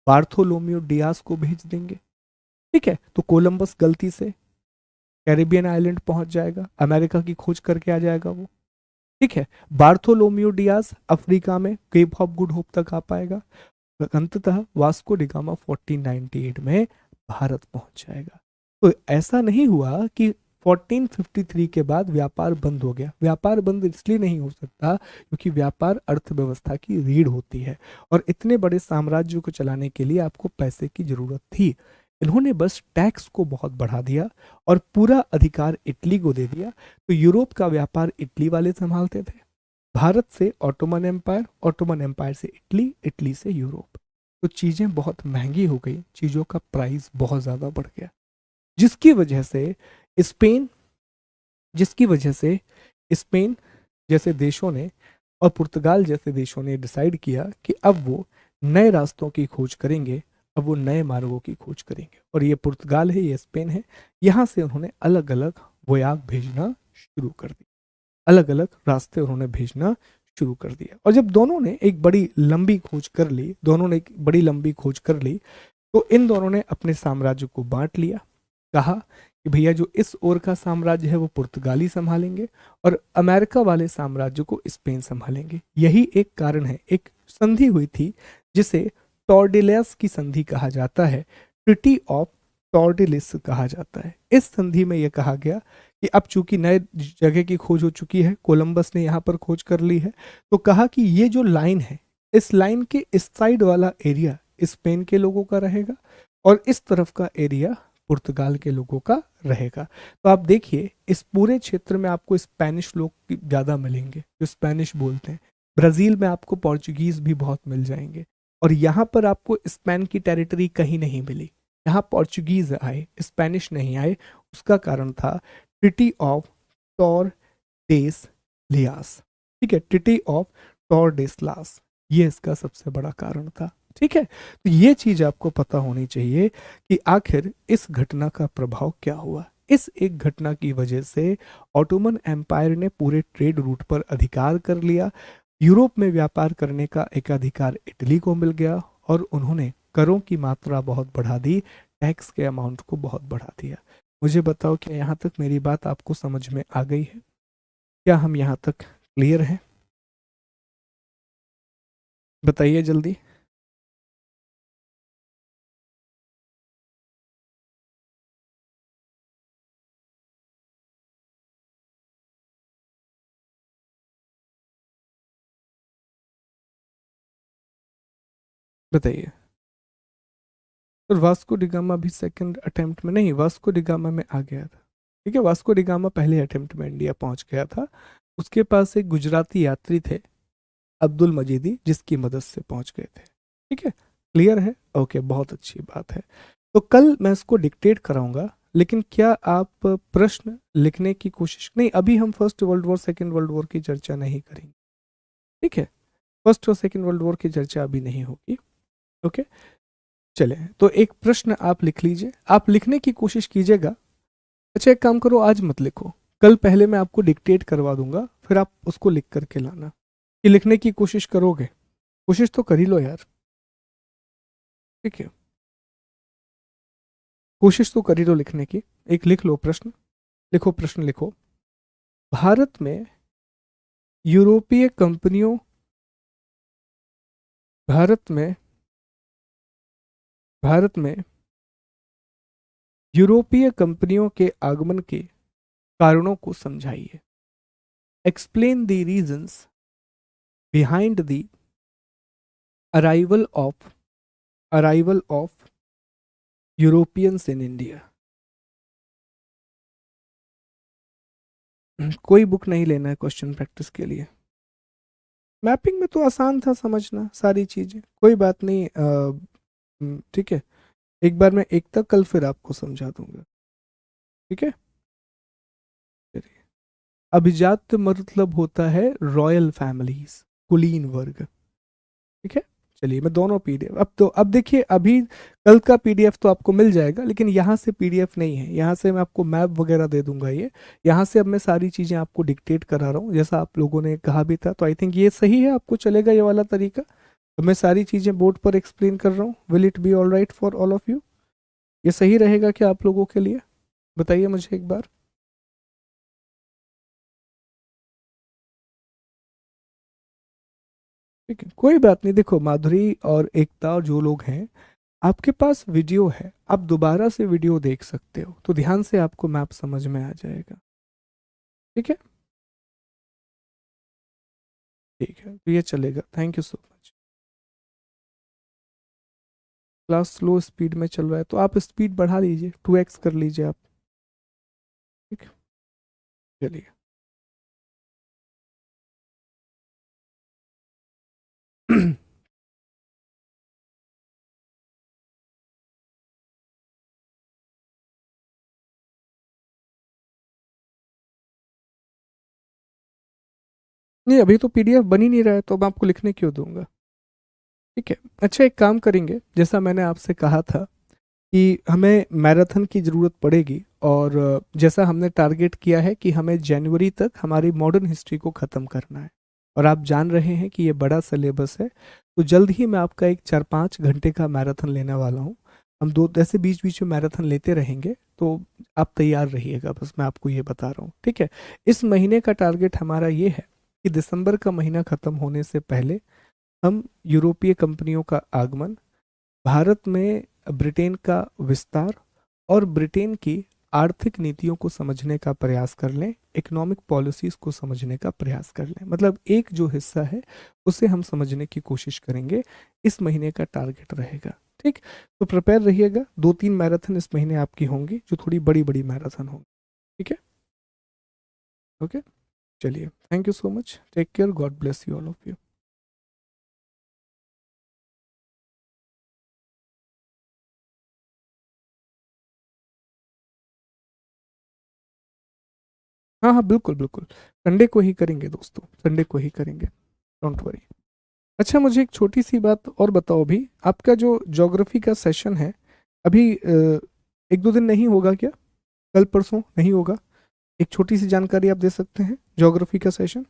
बार्थोलोमियो डियास को भेज देंगे। ठीक है, तो कोलंबस गलती से कैरेबियन आइलैंड पहुंच जाएगा, अमेरिका की खोज करके आ जाएगा वो। ठीक है, बार्थोलोमियो डियास अफ्रीका में केप ऑफ गुड होप तक आ पाएगा। अंततः वास्को डिगामा 1498 में भारत पहुंच जाएगा। तो ऐसा नहीं हुआ कि 1453 के बाद व्यापार बंद हो गया। व्यापार बंद इसलिए नहीं हो सकता क्योंकि व्यापार अर्थव्यवस्था की रीढ़ होती है और इतने बड़े साम्राज्य को चलाने के लिए आपको पैसे की जरूरत थी। इन्होंने बस टैक्स को बहुत बढ़ा दिया और पूरा अधिकार इटली को दे दिया। तो यूरोप का व्यापार इटली वाले संभालते थे, भारत से ऑटोमन एम्पायर, ऑटोमन एम्पायर से इटली, इटली से यूरोप। तो चीज़ें बहुत महंगी हो गई, चीज़ों का प्राइस बहुत ज़्यादा बढ़ गया, जिसकी वजह से स्पेन जिसकी वजह से स्पेन जैसे देशों ने और पुर्तगाल जैसे देशों ने डिसाइड किया कि अब वो नए रास्तों की खोज करेंगे, अब वो नए मार्गों की खोज करेंगे। और ये पुर्तगाल है, ये स्पेन है। यहाँ से उन्होंने अलग अलग वयाग भेजना शुरू कर दिया, अलग अलग रास्ते उन्होंने भेजना शुरू कर दिया। और जब दोनों ने एक बड़ी लंबी खोज कर ली, दोनों ने एक बड़ी लंबी खोज कर ली, तो इन दोनों ने अपने साम्राज्य को बांट लिया। कहा कि भैया जो इस ओर का साम्राज्य है वो पुर्तगाली संभालेंगे और अमेरिका वाले साम्राज्य को स्पेन संभालेंगे। यही एक कारण है, एक संधि हुई थी जिसे टॉर्डेलियस की संधि कहा जाता है, ट्रिटी ऑफ टॉर्डेलिस कहा जाता है। इस संधि में यह कहा गया कि अब चूंकि नए जगह की खोज हो चुकी है, कोलंबस ने यहाँ पर खोज कर ली है, तो कहा कि ये जो लाइन है, इस लाइन के इस साइड वाला एरिया स्पेन के लोगों का रहेगा और इस तरफ का एरिया पुर्तगाल के लोगों का रहेगा। तो आप देखिए इस पूरे क्षेत्र में आपको स्पेनिश लोग ज़्यादा मिलेंगे जो स्पेनिश बोलते हैं। ब्राज़ील में आपको पोर्चुगीज भी बहुत मिल जाएंगे। और यहाँ पर आपको स्पेन की टेरिटरी कहीं नहीं मिली, यहाँ पोर्चुगीज आए, स्पेनिश नहीं आए। उसका कारण था ट्रिटी ऑफ टॉरडेस लियास। ठीक है, ट्रिटी ऑफ टॉरडेस लास, ये इसका सबसे बड़ा कारण था। ठीक है, तो ये चीज आपको पता होनी चाहिए कि आखिर इस घटना का प्रभाव क्या हुआ। इस एक घटना की वजह से ऑटोमन एम्पायर ने पूरे ट्रेड रूट पर अधिकार कर लिया। यूरोप में व्यापार करने का एक अधिकार इटली को मिल गया और उन्होंने करों की मात्रा बहुत बढ़ा दी, टैक्स के अमाउंट को बहुत बढ़ा दिया। मुझे बताओ क्या यहाँ तक मेरी बात आपको समझ में आ गई है? क्या हम यहाँ तक क्लियर हैं? बताइए जल्दी। बताइए। और वास्को डिगामा भी सेकंड अटेम्प्ट में नहीं, वास्को डिगामा में आ गया था। ठीक है, वास्को डिगामा पहले अटेम्प्ट में इंडिया पहुंच गया था। उसके पास एक गुजराती यात्री थे अब्दुल मजीदी, जिसकी मदद से पहुंच गए थे। ठीक है, क्लियर है? ओके, बहुत अच्छी बात है। तो कल मैं इसको डिक्टेट कराऊंगा, लेकिन क्या आप प्रश्न लिखने की कोशिश नहीं, अभी हम first world war second world war की चर्चा नहीं करेंगे। ठीक है, फर्स्ट और सेकेंड वर्ल्ड वॉर की चर्चा अभी नहीं होगी। ओके, चले तो एक प्रश्न आप लिख लीजिए, आप लिखने की कोशिश कीजिएगा। अच्छा एक काम करो, आज मत लिखो, कल पहले मैं आपको डिक्टेट करवा दूंगा, फिर आप उसको लिख करके लाना। कि लिखने की कोशिश करोगे? कोशिश तो कर ही लो यार। ठीक है, कोशिश तो कर ही लो लिखने की। एक लिख लो प्रश्न, लिखो प्रश्न लिखो। भारत में यूरोपीय कंपनियों भारत में भारत में यूरोपीय कंपनियों के आगमन के कारणों को समझाइए। Explain the reasons behind the arrival of Europeans in India. कोई बुक नहीं लेना है क्वेश्चन प्रैक्टिस के लिए। मैपिंग में तो आसान था समझना सारी चीजें, कोई बात नहीं। ठीक है, एक बार मैं एक तक कल फिर आपको समझा दूंगा। ठीक है, चलिए। अभिजात मतलब होता है रॉयल फैमिलीज, कुलीन वर्ग। ठीक है, चलिए मैं दोनों पीडीएफ अब देखिए, अभी कल का पीडीएफ तो आपको मिल जाएगा, लेकिन यहाँ से पीडीएफ नहीं है, यहाँ से मैं आपको मैप वगैरह दे दूंगा। ये यहाँ से अब मैं सारी चीज़ें आपको डिक्टेट करा रहा हूँ, जैसा आप लोगों ने कहा भी था। तो आई थिंक ये सही है, आपको चलेगा ये वाला तरीका। तो मैं सारी चीज़ें बोर्ड पर एक्सप्लेन कर रहा हूँ। Will it be all right for all of you? ये सही रहेगा क्या आप लोगों के लिए? बताइए मुझे एक बार। ठीक है, कोई बात नहीं। देखो, माधुरी और एकता और जो लोग हैं, आपके पास वीडियो है, आप दोबारा से वीडियो देख सकते हो, तो ध्यान से आपको मैप समझ में आ जाएगा। ठीक है, ठीक है, तो ये चलेगा। Thank you so much. Class slow speed में चल रहा है, तो आप स्पीड बढ़ा लीजिए, 2x कर लीजिए आप। ठीक है, चलिए। नहीं, अभी तो पीडीएफ बन ही नहीं रहा है, तो मैं आपको लिखने क्यों दूंगा? ठीक है, अच्छा एक काम करेंगे, जैसा मैंने आपसे कहा था कि हमें मैराथन की ज़रूरत पड़ेगी, और जैसा हमने टारगेट किया है कि हमें जनवरी तक हमारी मॉडर्न हिस्ट्री को ख़त्म करना है, और आप जान रहे हैं कि ये बड़ा सिलेबस है। तो जल्द ही मैं आपका एक 4-5 घंटे का मैराथन लेने वाला हूँ। हम दो ऐसे बीच बीच में मैराथन लेते रहेंगे, तो आप तैयार रहिएगा, बस मैं आपको ये बता रहा हूँ। ठीक है, इस महीने का टारगेट हमारा ये है कि दिसंबर का महीना ख़त्म होने से पहले हम यूरोपीय कंपनियों का आगमन, भारत में ब्रिटेन का विस्तार, और ब्रिटेन की आर्थिक नीतियों को समझने का प्रयास कर लें, इकोनॉमिक पॉलिसीज को समझने का प्रयास कर लें। मतलब एक जो हिस्सा है उसे हम समझने की कोशिश करेंगे, इस महीने का टारगेट रहेगा। ठीक, तो प्रिपेयर रहिएगा। 2-3 मैराथन इस महीने आपकी होंगी, जो थोड़ी बड़ी बड़ी मैराथन होंगी। ठीक है, ओके, चलिए। Thank you so much, take care, God bless you all of you. हाँ हाँ, बिल्कुल बिल्कुल, संडे को ही करेंगे दोस्तों, संडे को ही करेंगे, डोंट वरी। अच्छा, मुझे एक छोटी सी बात और बताओ, अभी आपका जो ज्योग्राफी का सेशन है, अभी 1-2 दिन नहीं होगा क्या? कल परसों नहीं होगा? एक छोटी सी जानकारी आप दे सकते हैं, ज्योग्राफी का सेशन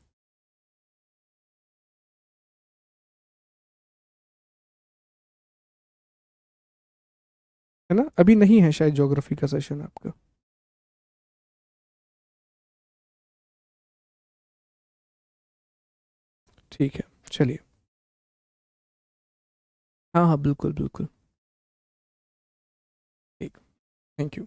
है ना? अभी नहीं है शायद ज्योग्राफी का सेशन आपका। ठीक है, चलिए। हाँ हाँ, बिल्कुल बिल्कुल। ठीक, थैंक यू।